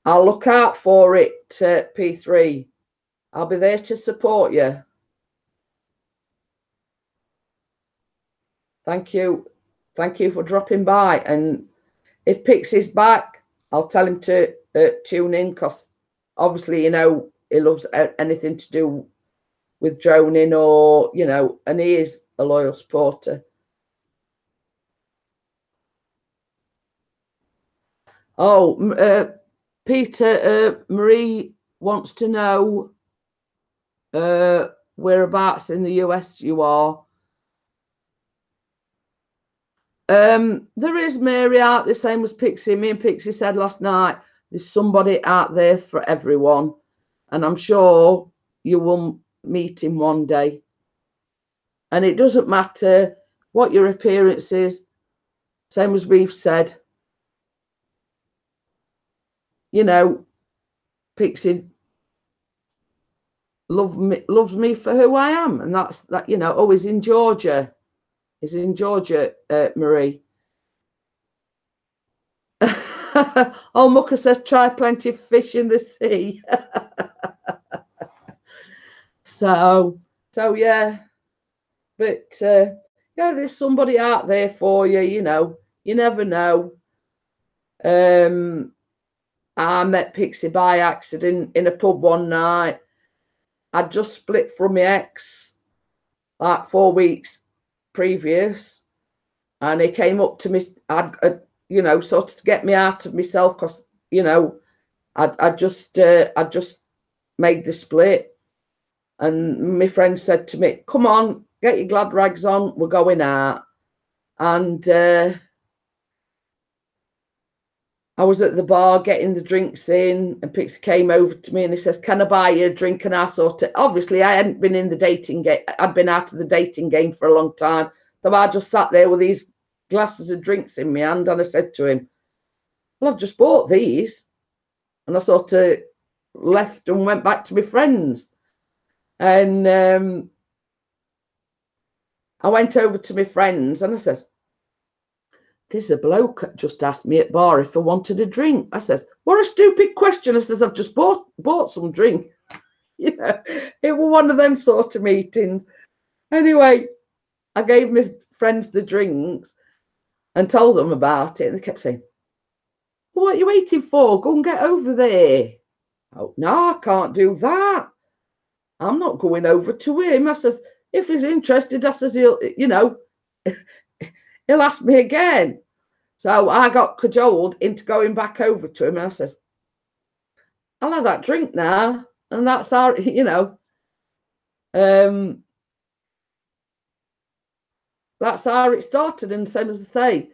I'll look out for it, P3. I'll be there to support you. Thank you. Thank you for dropping by. And if Pixie's back, I'll tell him to tune in because obviously, you know, he loves anything to do with droning or, you know, and he is a loyal supporter. Oh, Peter, Marie wants to know whereabouts in the US you are. There is Mary out the same as Pixie. Me and Pixie said last night, there's somebody out there for everyone. And I'm sure you will meet him one day. And it doesn't matter what your appearance is, same as we've said. You know, Pixie loves me for who I am. And that's that, you know, he's in Georgia. He's in Georgia, Marie. Oh, Mucker says, try plenty of fish in the sea. So yeah. But, yeah, there's somebody out there for you, you know. You never know. I met Pixie by accident in a pub one night. I'd just split from my ex like 4 weeks previous. And he came up to me, you know, sort of to get me out of myself because, you know, I just made the split. And my friend said to me, come on, get your glad rags on, we're going out. And I was at the bar getting the drinks in, and Pixie came over to me and he says, can I buy you a drink? And I sort of, obviously I hadn't been in the dating game. I'd been out of the dating game for a long time. So I just sat there with these glasses of drinks in my hand, and I said to him, well, I've just bought these. And I sort of left and went back to my friends. And I went over to my friends and I says, there's a bloke just asked me at bar if I wanted a drink. I says, what a stupid question. I says, I've just bought some drink. You know, it was one of them sort of meetings. Anyway, I gave my friends the drinks and told them about it. And they kept saying, well, what are you waiting for? Go and get over there. Oh, no, I can't do that. I'm not going over to him. I says, if he's interested, I says, he'll, you know, he'll ask me again. So I got cajoled into going back over to him. And I says, I'll have that drink now. And that's our, you know, that's how it started. And same as I say,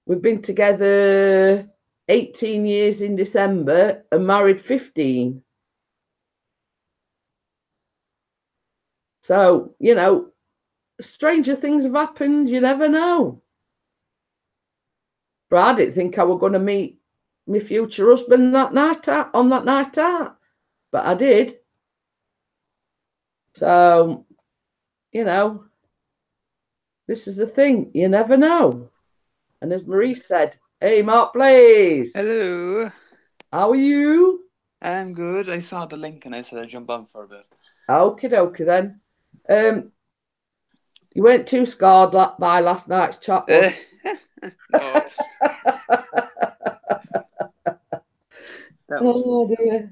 we've been together 18 years in December and married 15. So, you know, stranger things have happened. You never know. But I didn't think I was going to meet my future husband that night out, on that night out. But I did. So, you know, this is the thing. You never know. And as Marie said, hey, Mark Blaze. Hello. How are you? I'm good. I saw the link and I said I'd jump on for a bit. Okie dokie then. You weren't too scarred by last night's chat. No. Oh dear.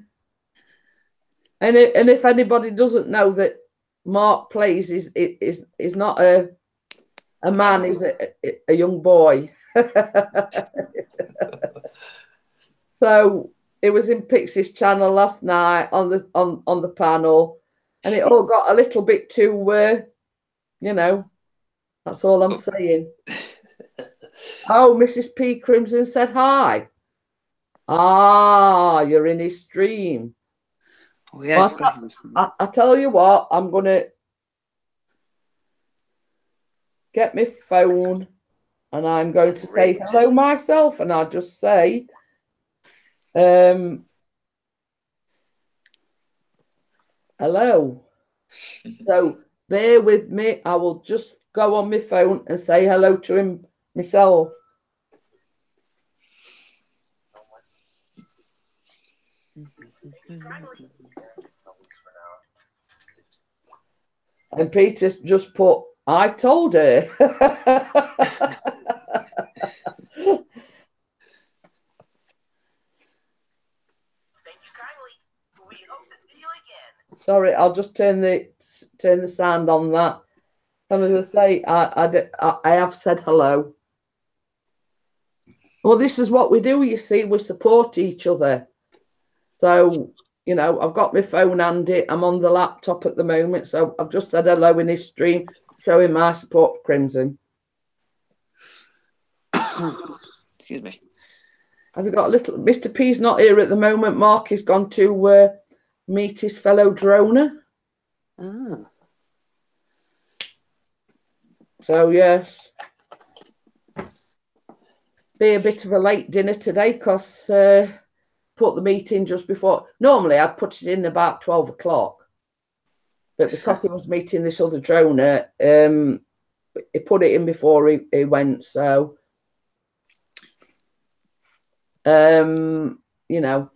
And if anybody doesn't know that Mark Plays is not a man, he's a young boy. So it was in Pixie's channel last night on the panel, and it all got a little bit too you know, that's all I'm saying. Oh, Mrs. P. Crimson said hi. Ah, you're in his stream. Oh, yeah, well, I tell you what, I'm going to get my phone and I'm going to say hello myself. And I'll just say, hello. So bear with me. I will just go on my phone and say hello to him myself. And Peter's just put, I told her. Sorry, I'll just turn the sound on that. And as I say, I have said hello. Well, this is what we do, you see. We support each other. So, you know, I've got my phone handy. I'm on the laptop at the moment. So I've just said hello in his stream, showing my support for Crimson. Excuse me. Have you got a little... Mr. P's not here at the moment. Mark has gone to meet his fellow droner. Ah. So, yes. Be a bit of a late dinner today because put the meeting just before. Normally, I'd put it in about 12 o'clock. But because he was meeting this other droner, he put it in before he went. So, you know,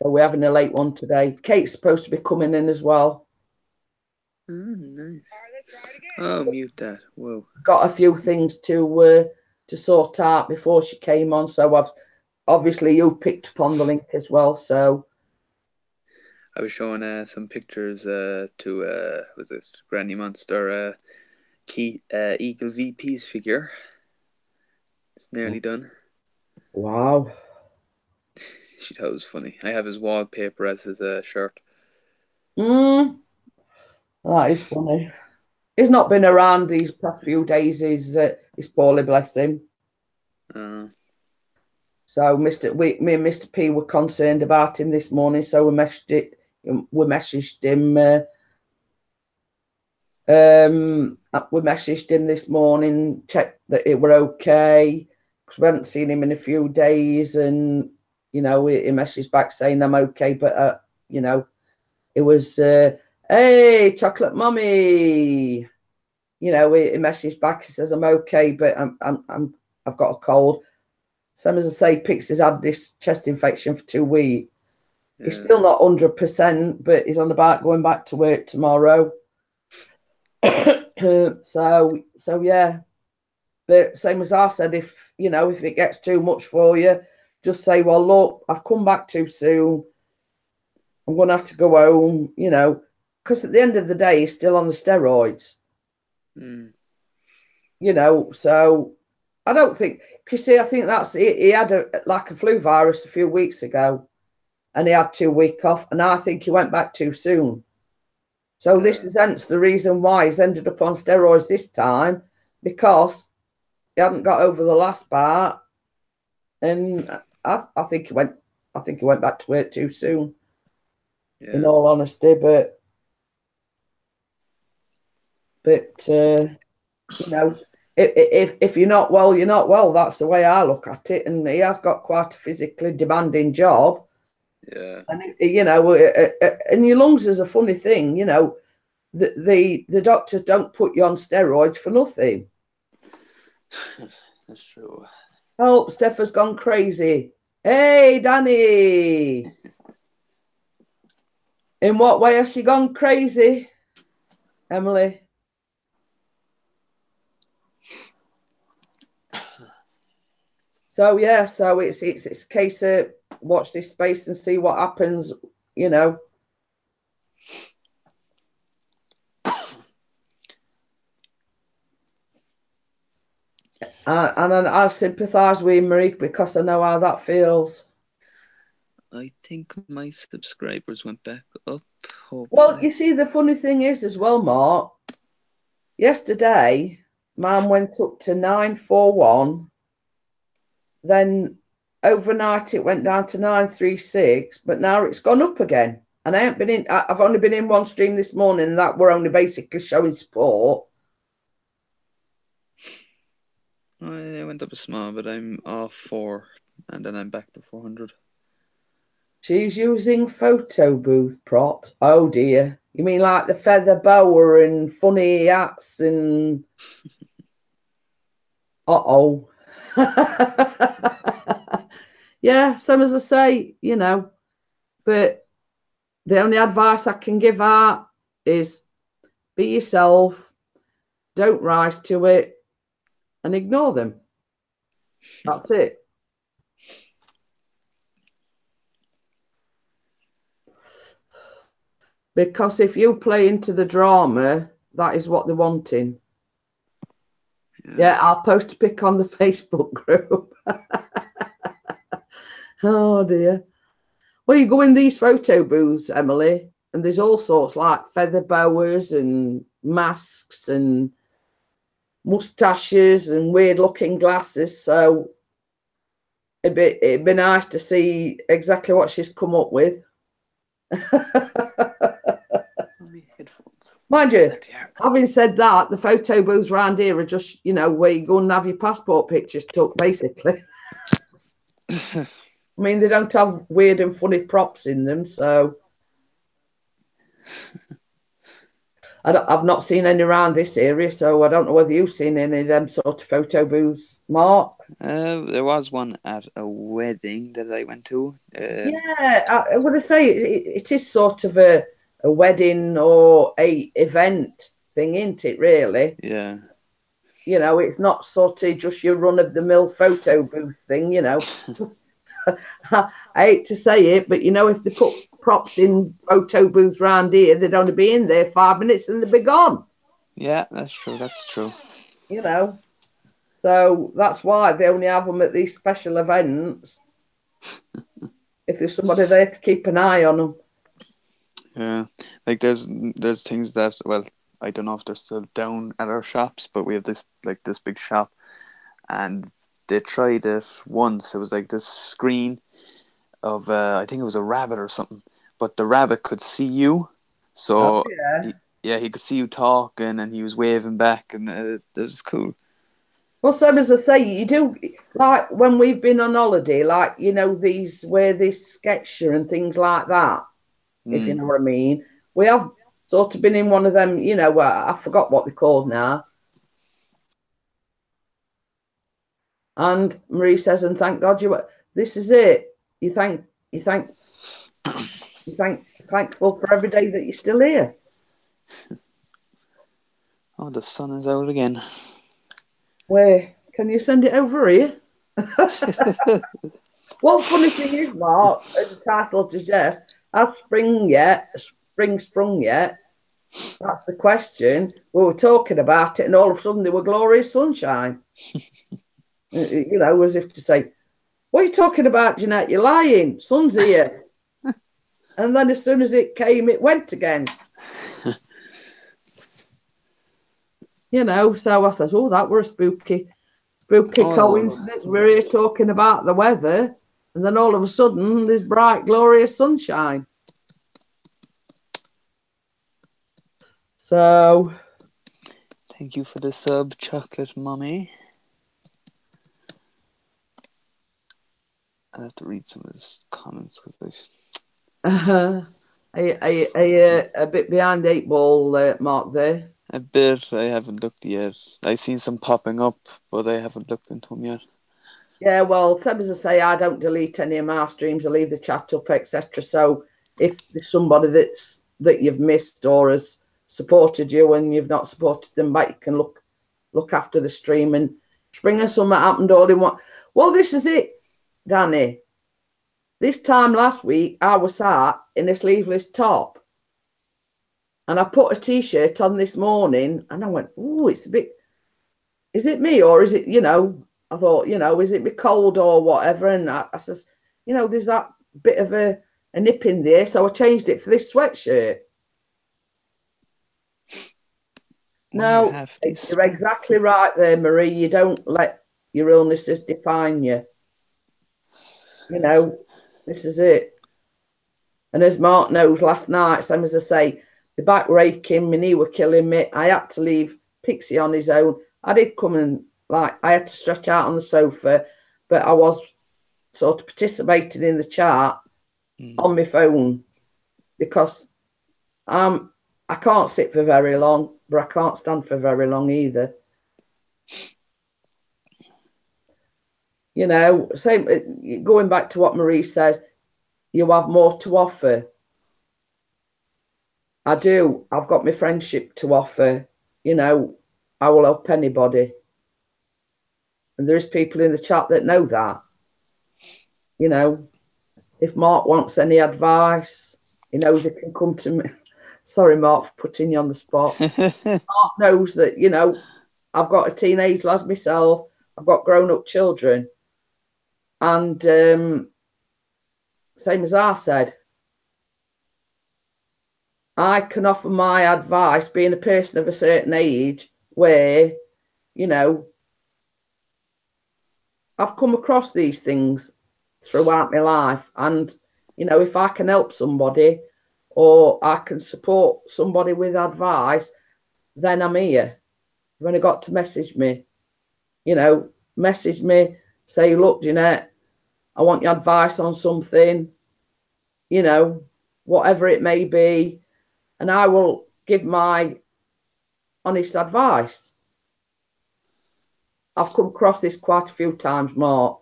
so we're having a late one today. Kate's supposed to be coming in as well. Oh, nice. Oh, mute that. Whoa. Got a few things to sort out before she came on. So obviously you've picked up on the link as well. So I was showing some pictures to was it Granny Monster Eagle VP's figure. It's nearly done. Wow. She thought it was funny. I have his wallpaper as his shirt. That is funny. He's not been around these past few days. Is Paula Blessing. So me and Mr. P were concerned about him this morning, so we messaged him. We messaged him this morning, checked that it were okay, because we hadn't seen him in a few days, and you know, he messaged back saying I'm okay, but you know, it was hey, chocolate mummy. You know, he messaged back. He says I'm okay, but I've got a cold. Same as I say, Pixie's had this chest infection for 2 weeks. Yeah. He's still not 100%, but he's on about going back to work tomorrow. So yeah. But same as I said, if you know, if it gets too much for you, just say, well, look, I've come back too soon. I'm going to have to go home, you know, because at the end of the day, he's still on the steroids. Mm. You know, so I don't think, you see, I think that's, he had a flu virus a few weeks ago and he had 2 weeks off, and I think he went back too soon. So this is hence the reason why he's ended up on steroids this time, because he hadn't got over the last part, and I think he went back to work too soon. Yeah. In all honesty, but you know, if you're not well, you're not well. That's the way I look at it. And he has got quite a physically demanding job. Yeah. And you know, and your lungs is a funny thing. You know, the doctors don't put you on steroids for nothing. That's true. Oh, Steph has gone crazy. Hey, Danny. In what way has she gone crazy, Emily? So yeah, so it's a case of watch this space and see what happens, you know. And I sympathise with Marie because I know how that feels. I think my subscribers went back up. Hopefully. Well, you see, the funny thing is as well, Mark, yesterday, mine went up to 941. Then overnight it went down to 936, but now it's gone up again. And I've only been in one stream this morning, and that we're only basically showing support. I went up a small, but I'm off 4, and then I'm back to 400. She's using photo booth props. Oh dear. You mean like the feather boa and funny hats and... Uh-oh. Yeah, same as I say, you know. But the only advice I can give her is be yourself, don't rise to it, and ignore them. That's it. Because if you play into the drama, that is what they're wanting. Yeah, I'll post a pic on the Facebook group. Oh dear. Well, you go in these photo booths, Emily, and there's all sorts like feather boas and masks and moustaches and weird looking glasses. So it'd be nice to see exactly what she's come up with. Mind you, having said that, the photo booths around here are just, you know, where you go and have your passport pictures took, basically. I mean, they don't have weird and funny props in them, so... I've not seen any around this area, so I don't know whether you've seen any of them sort of photo booths, Mark. There was one at a wedding that I went to. Yeah, I would say it is sort of a wedding or a event thing, isn't it, really? Yeah. You know, it's not sort of just your run-of-the-mill photo booth thing, you know. I hate to say it, but, you know, if they put props in photo booths around here, they'd only be in there 5 minutes and they'd be gone. Yeah, that's true. That's true. You know, so that's why they only have them at these special events. If there's somebody there to keep an eye on them. Yeah, like there's things that, well, I don't know if they're still down at our shops, but we have this big shop, and they tried it once. It was like this screen of I think it was a rabbit or something, but the rabbit could see you, so he could see you talking, and he was waving back, and it was cool. Well, same as I say, you do, like when we've been on holiday, like, you know, these where this sketcher and things like that, if you know what I mean. We have sort of been in one of them, you know, I forgot what they're called now. And Marie says, and thank God this is it. You're thankful for every day that you're still here. Oh, the sun is out again. Where can you send it over here? What funny thing is, Mark, as the title suggests, has spring sprung yet? That's the question. We were talking about it, and all of a sudden there were glorious sunshine. You know, as if to say, what are you talking about, Jeanette? You're lying. Sun's here. And then as soon as it came, it went again. You know, so I says, oh, that were a spooky coincidence. We're here talking about the weather, and then all of a sudden there's bright, glorious sunshine. So, thank you for the sub, Chocolate Mummy. I have to read some of his comments because are you a bit behind the 8 ball, Mark? There. A bit. I haven't looked yet. I've seen some popping up, but I haven't looked into them yet. Yeah, well, same as I say, I don't delete any of my streams. I leave the chat up, etc. So if there's somebody that you've missed or has supported you and you've not supported them back, you can look after the stream. And spring and summer happened all in one. Well, this is it, Danny. This time last week, I was sat in a sleeveless top. And I put a T-shirt on this morning and I went, oh, it's a bit, is it me or is it, you know, I thought, you know, is it me cold or whatever? And I says, you know, there's that bit of a nip in there. So I changed it for this sweatshirt. No, you're exactly right there, Marie. You don't let your illnesses define you. You know, this is it. And as Mark knows, last night, same as I say, the back were aching, my knee were killing me. I had to leave Pixie on his own. I did come and, like, I had to stretch out on the sofa, but I was sort of participating in the chat. on my phone because I can't sit for very long, but I can't stand for very long either. You know, same going back to what Marie says, you have more to offer. I do. I've got my friendship to offer. You know, I will help anybody. And there's people in the chat that know that. You know, if Mark wants any advice, he knows he can come to me. Sorry, Mark, for putting you on the spot. Mark knows that, you know, I've got a teenage lad myself. I've got grown-up children. And same as I said, I can offer my advice being a person of a certain age where, you know, I've come across these things throughout my life. And, you know, if I can help somebody or I can support somebody with advice, then I'm here. You've only got to message me, you know, message me, say, look, Jeanette, I want your advice on something, you know, whatever it may be. And I will give my honest advice. I've come across this quite a few times, Mark.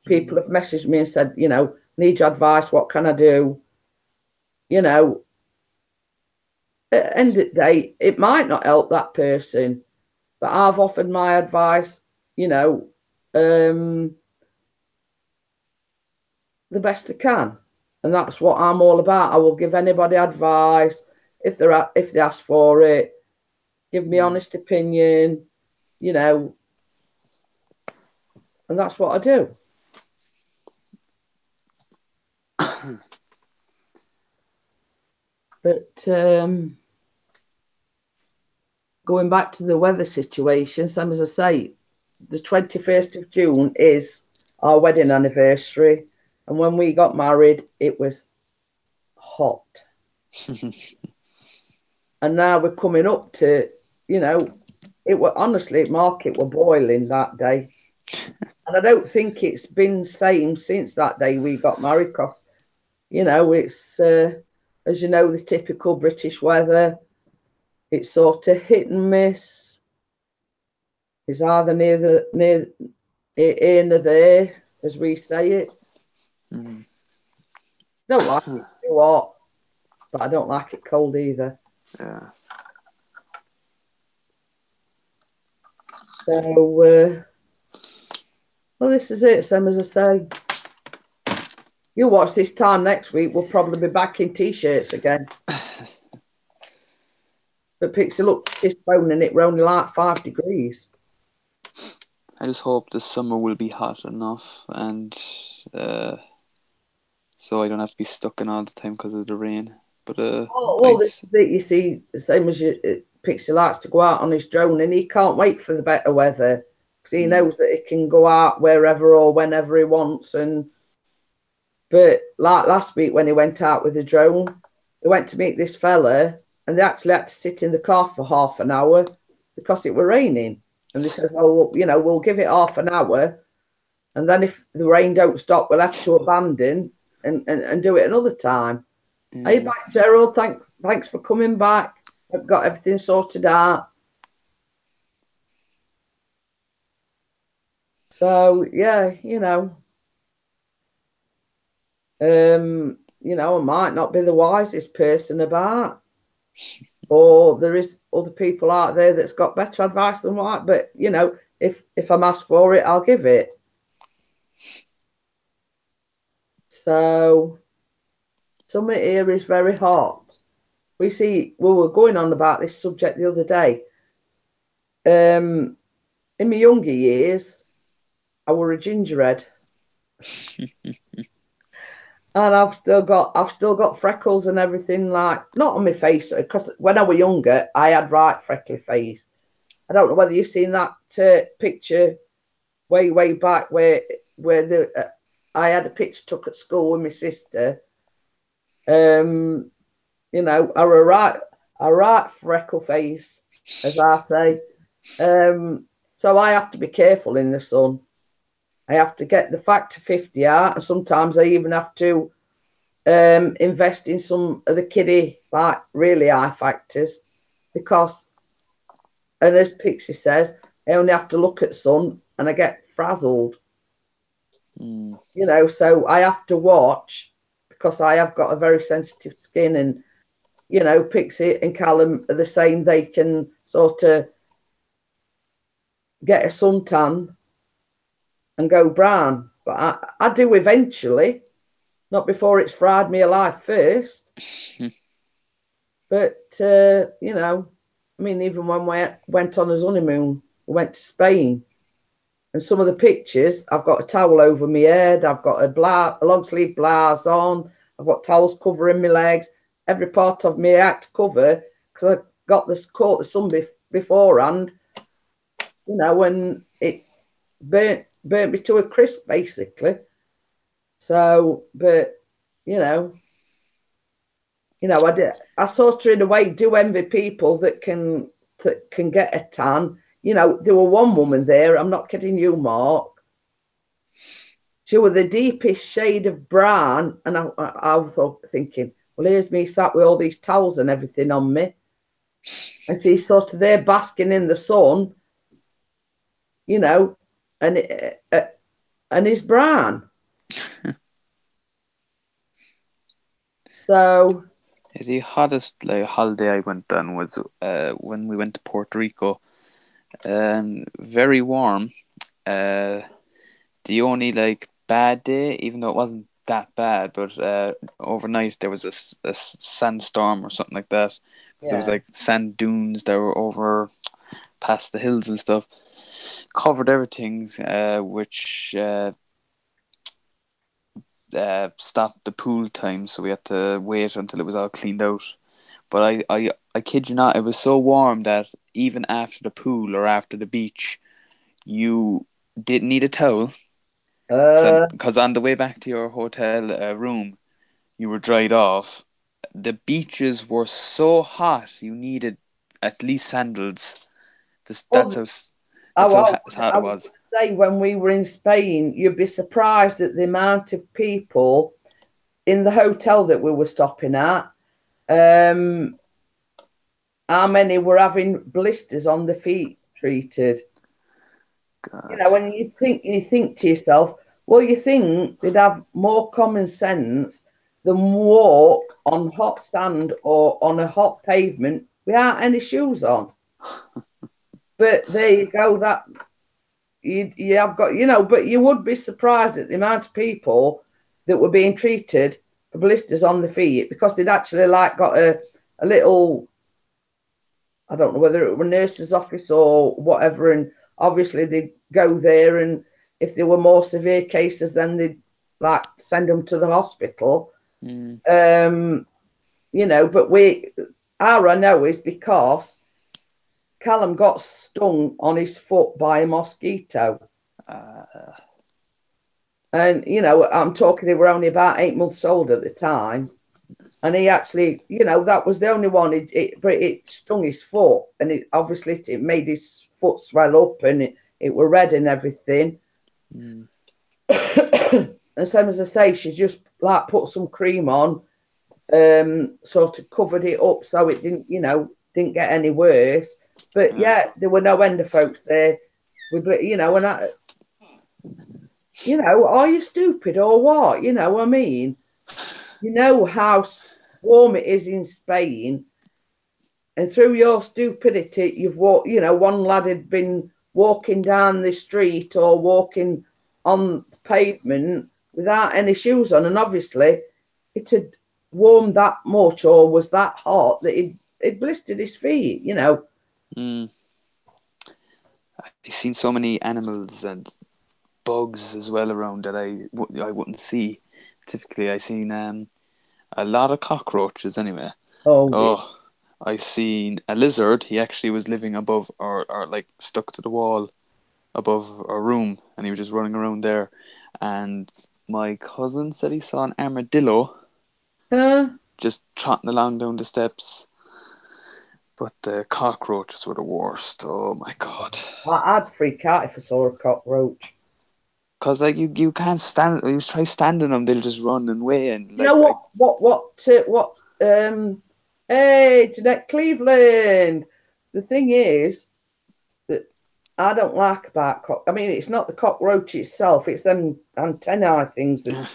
People have messaged me and said, you know, need your advice. What can I do? You know, at the end of the day, it might not help that person, but I've offered my advice, you know, the best I can. And that's what I'm all about. I will give anybody advice if they ask for it, give me honest opinion, you know, and that's what I do. But going back to the weather situation, same as I say, the 21st of June is our wedding anniversary. And when we got married, it was hot. And now we're coming up to, you know, it were honestly, Mark, it were boiling that day. And I don't think it's been same since that day we got married because, you know, it's, as you know, the typical British weather. It's sort of hit and miss. It's either near here or there, as we say it. Don't like it too hot, but I don't like it cold either. Yeah. So, well, this is it. Same as I say. You watch this time next week, we'll probably be back in t-shirts again. But Pixie looked at his phone and it were only like 5 degrees. I just hope the summer will be hot enough and so I don't have to be stuck in all the time because of the rain. But this is it, you see, the same as Pixie likes to go out on his drone and he can't wait for the better weather because he knows that he can go out wherever or whenever he wants. But like last week when he went out with the drone, he went to meet this fella and they actually had to sit in the car for half an hour because it were raining. And they said, well, you know, we'll give it half an hour. And then if the rain don't stop, we'll have to abandon and do it another time. Are you back, Gerald? Thanks for coming back. I've got everything sorted out. So, yeah, you know, I might not be the wisest person about, or there is other people out there that's got better advice than what. But you know, if I'm asked for it, I'll give it. So, summer here is very hot. We were going on about this subject the other day. In my younger years, I were a gingerhead. And I've still got freckles and everything, like not on my face because when I was younger I had right freckly face. I don't know whether you've seen that picture way back where I had a picture took at school with my sister. You know, I were a right freckle face, as I say. So I have to be careful in the sun. I have to get the factor 50 out, and sometimes I even have to invest in some of the kiddie, like really high factors, because, and as Pixie says, I only have to look at sun and I get frazzled. Mm. You know, so I have to watch because I have got a very sensitive skin, and you know, Pixie and Callum are the same. They can sort of get a suntan and go brown, but I do eventually, not before it's fried me alive first. But you know, I mean, even when we went on his honeymoon, we went to Spain, and some of the pictures, I've got a towel over my head, I've got a long sleeve blouse on, I've got towels covering my legs, every part of me I had to cover because I caught the sun beforehand, you know, when it burnt me to a crisp, basically. So, but you know, I sort of in a way do envy people that can get a tan. You know, there were one woman there. I'm not kidding you, Mark. She was the deepest shade of brown, and I was thinking, well, here's me sat with all these towels and everything on me, and she's sort of there basking in the sun, you know, and it's brown. So the hottest holiday I went on was when we went to Puerto Rico. Very warm. The only bad day, even though it wasn't that bad, but overnight there was a sandstorm or something like that. Because there was sand dunes that were over past the hills and stuff, covered everything, which stopped the pool time, so we had to wait until it was all cleaned out. But I kid you not, it was so warm that even after the pool or after the beach, you didn't need a towel. Because on the way back to your hotel room, you were dried off. The beaches were so hot, you needed at least sandals. That's how hot it was. Say when we were in Spain, you'd be surprised at the amount of people in the hotel that we were stopping at. How many were having blisters on the feet treated? God. You know, when you think to yourself, well, you think they'd have more common sense than walk on hot sand or on a hot pavement without any shoes on. But there you go. That you have got, you know, but you would be surprised at the amount of people that were being treated for blisters on the feet because they'd actually got a little, I don't know whether it were a nurse's office or whatever, and obviously they'd go there, and if there were more severe cases, then they'd send them to the hospital. Mm. You know, but how I know is because Callum got stung on his foot by a mosquito. And, you know, I'm talking, they were only about 8 months old at the time. And he actually, you know, that was the only one. But it stung his foot, and it made his foot swell up, and it were red and everything. Mm. And same as I say, she just put some cream on, sort of covered it up so it didn't get any worse. But yeah, there were no end of folks there. You know, and you know, are you stupid or what? You know, I mean, you know how warm it is in Spain, and through your stupidity, you've walked. You know, one lad had been walking down the street or walking on the pavement without any shoes on, and obviously it had warmed that much or was that hot that it blistered his feet. You know. Mm. I've seen so many animals and bugs as well around that I wouldn't see. Typically, I seen a lot of cockroaches anyway. Oh, I seen a lizard. He actually was living above or stuck to the wall above our room, and he was just running around there. And my cousin said he saw an armadillo just trotting along down the steps. But the cockroaches were the worst. Oh my God. I'd freak out if I saw a cockroach. Cause like you can't stand. You try standing them, they'll just run and away. And You know what? Hey, Jeanette Cleveland. The thing is that I don't like about I mean, it's not the cockroach itself; it's them antennae things that's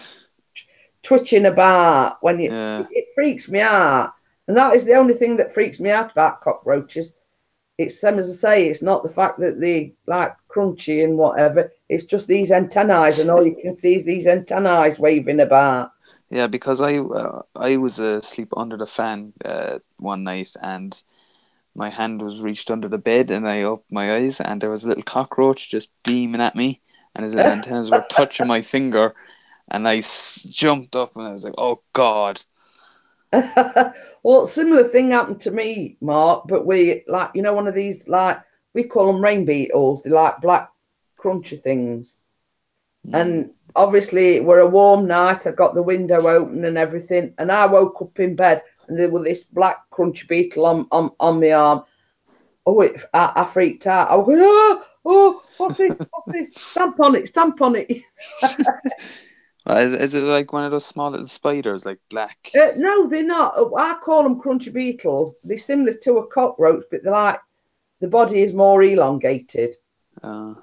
twitching about when you. yeah, It freaks me out, and that is the only thing that freaks me out about cockroaches. It's same as I say, it's not the fact that they like crunchy and whatever. It's just these antennae, and all you can see is these antennae waving about. yeah. Because I was asleep under the fan one night, and my hand was reached under the bed, and I opened my eyes, and there was a little cockroach just beaming at me, and his little antennas were touching my finger, and I jumped up, and I was like, "Oh God!" Well, similar thing happened to me, Mark, but we like, one of these, like, we call them rain beetles. They're like black crunchy things. And obviously we're a warm night. I got the window open and everything, and I woke up in bed and there was this black crunchy beetle on my arm. Oh, I freaked out. I was going, what's this? What's this? Stamp on it, stamp on it. Is it like one of those small little spiders, like black? No, they're not. I call them crunchy beetles. They're similar to a cockroach, but they're like, the body is more elongated. They're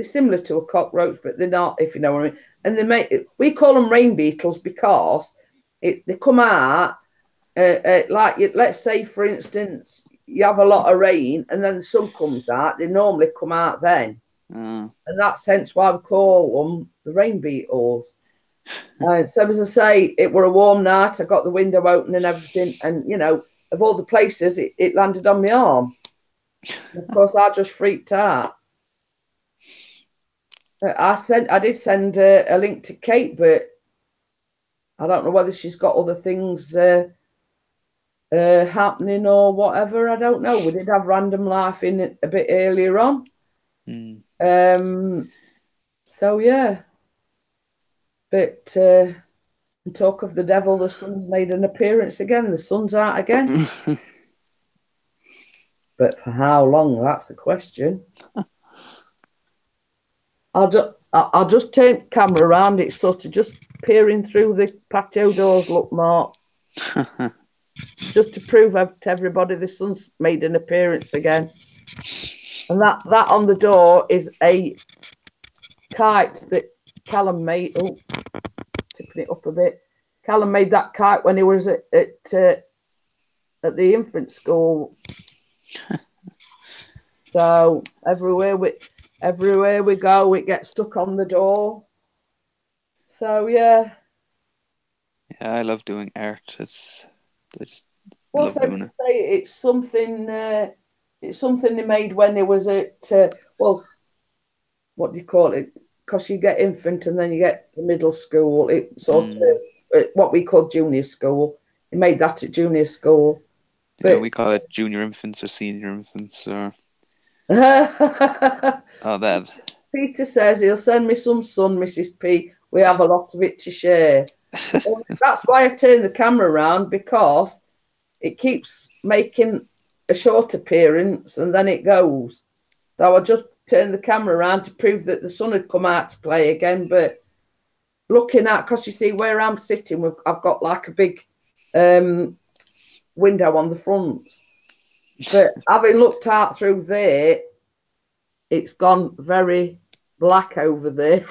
similar to a cockroach, but they're not, if you know what I mean. And we call them rain beetles because they come out, let's say, for instance, you have a lot of rain and then the sun comes out. They normally come out then. And that's hence why we call them the rain beetles. And so, as I say, it were a warm night. I got the window open and everything. And, of all the places, it landed on my arm. And of course, I just freaked out. I did send a link to Kate, but I don't know whether she's got other things happening or whatever. I don't know. We did have random life in a bit earlier on. So yeah, but talk of the devil, the sun's made an appearance again. The sun's out again, but for how long? That's the question. I'll just turn the camera around. It's sort of just peering through the patio doors. Look, Mark, just to prove to everybody the sun's made an appearance again. And that on the door is a kite that Callum made. Oh, tipping it up a bit. Callum made that kite when he was at the infant school. So everywhere we go, it gets stuck on the door. So yeah. Yeah, I love doing art. I just Well, love doing it. It's something. It's something they made when it was at what do you call it? Because you get infant and then you get the middle school. It's sort of what we call junior school. They made that at junior school. Yeah, we call it junior infants or senior infants or. Oh, that. Peter says he'll send me some sun, Mrs. P. We have a lot of it to share. Well, that's why I turn the camera around, because it keeps making a short appearance and then it goes. So I just turned the camera around to prove that the sun had come out to play again. But looking at, because you see where I'm sitting, I've got like a big window on the front. But having looked out through there, it's gone very black over there.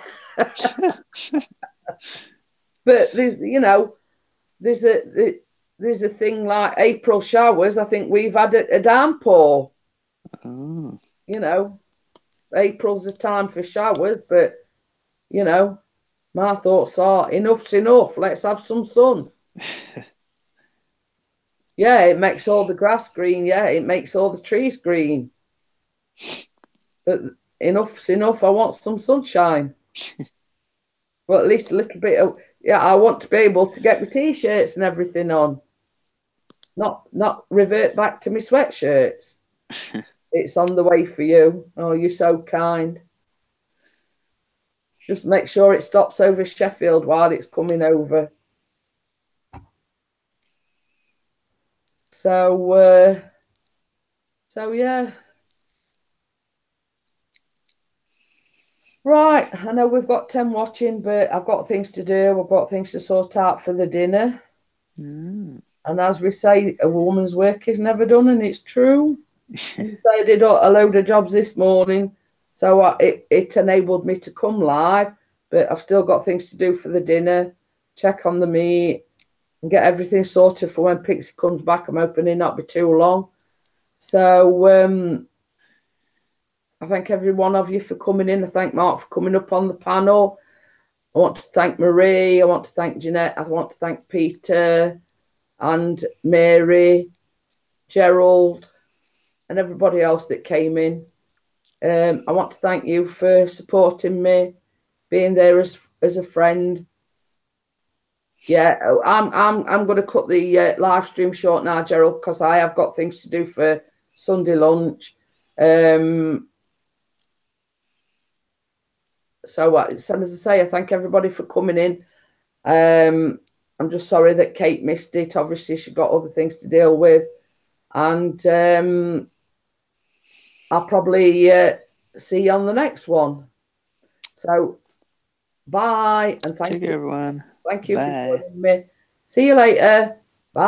But there's a thing like April showers. I think we've had a downpour. Oh. April's the time for showers, but my thoughts are enough's enough. Let's have some sun. Yeah, it makes all the grass green. Yeah, it makes all the trees green. But enough's enough. I want some sunshine. Well, at least a little bit of, I want to be able to get my t-shirts and everything on. Not revert back to my sweatshirts. It's on the way for you. Oh, you're so kind. Just make sure it stops over Sheffield while it's coming over. So yeah. Right, I know we've got 10 watching, but I've got things to do. I've got things to sort out for the dinner. Mm. And as we say, a woman's work is never done, and it's true. And so I did a load of jobs this morning, so it enabled me to come live, but I've still got things to do for the dinner, check on the meat, and get everything sorted for when Pixie comes back. I'm hoping it'll not be too long. So I thank every one of you for coming in. I thank Mark for coming up on the panel. I want to thank Marie. I want to thank Jeanette. I want to thank Peter and Mary, Gerald, and everybody else that came in. I want to thank you for supporting me, being there as a friend. Yeah, I'm going to cut the live stream short now, Gerald, because I have got things to do for Sunday lunch. So as I say, I thank everybody for coming in. I'm just sorry that Kate missed it. Obviously, she's got other things to deal with, and I'll probably see you on the next one. So, bye, and thank Take you, care, everyone. thank you Bye. for joining me. See you later. Bye.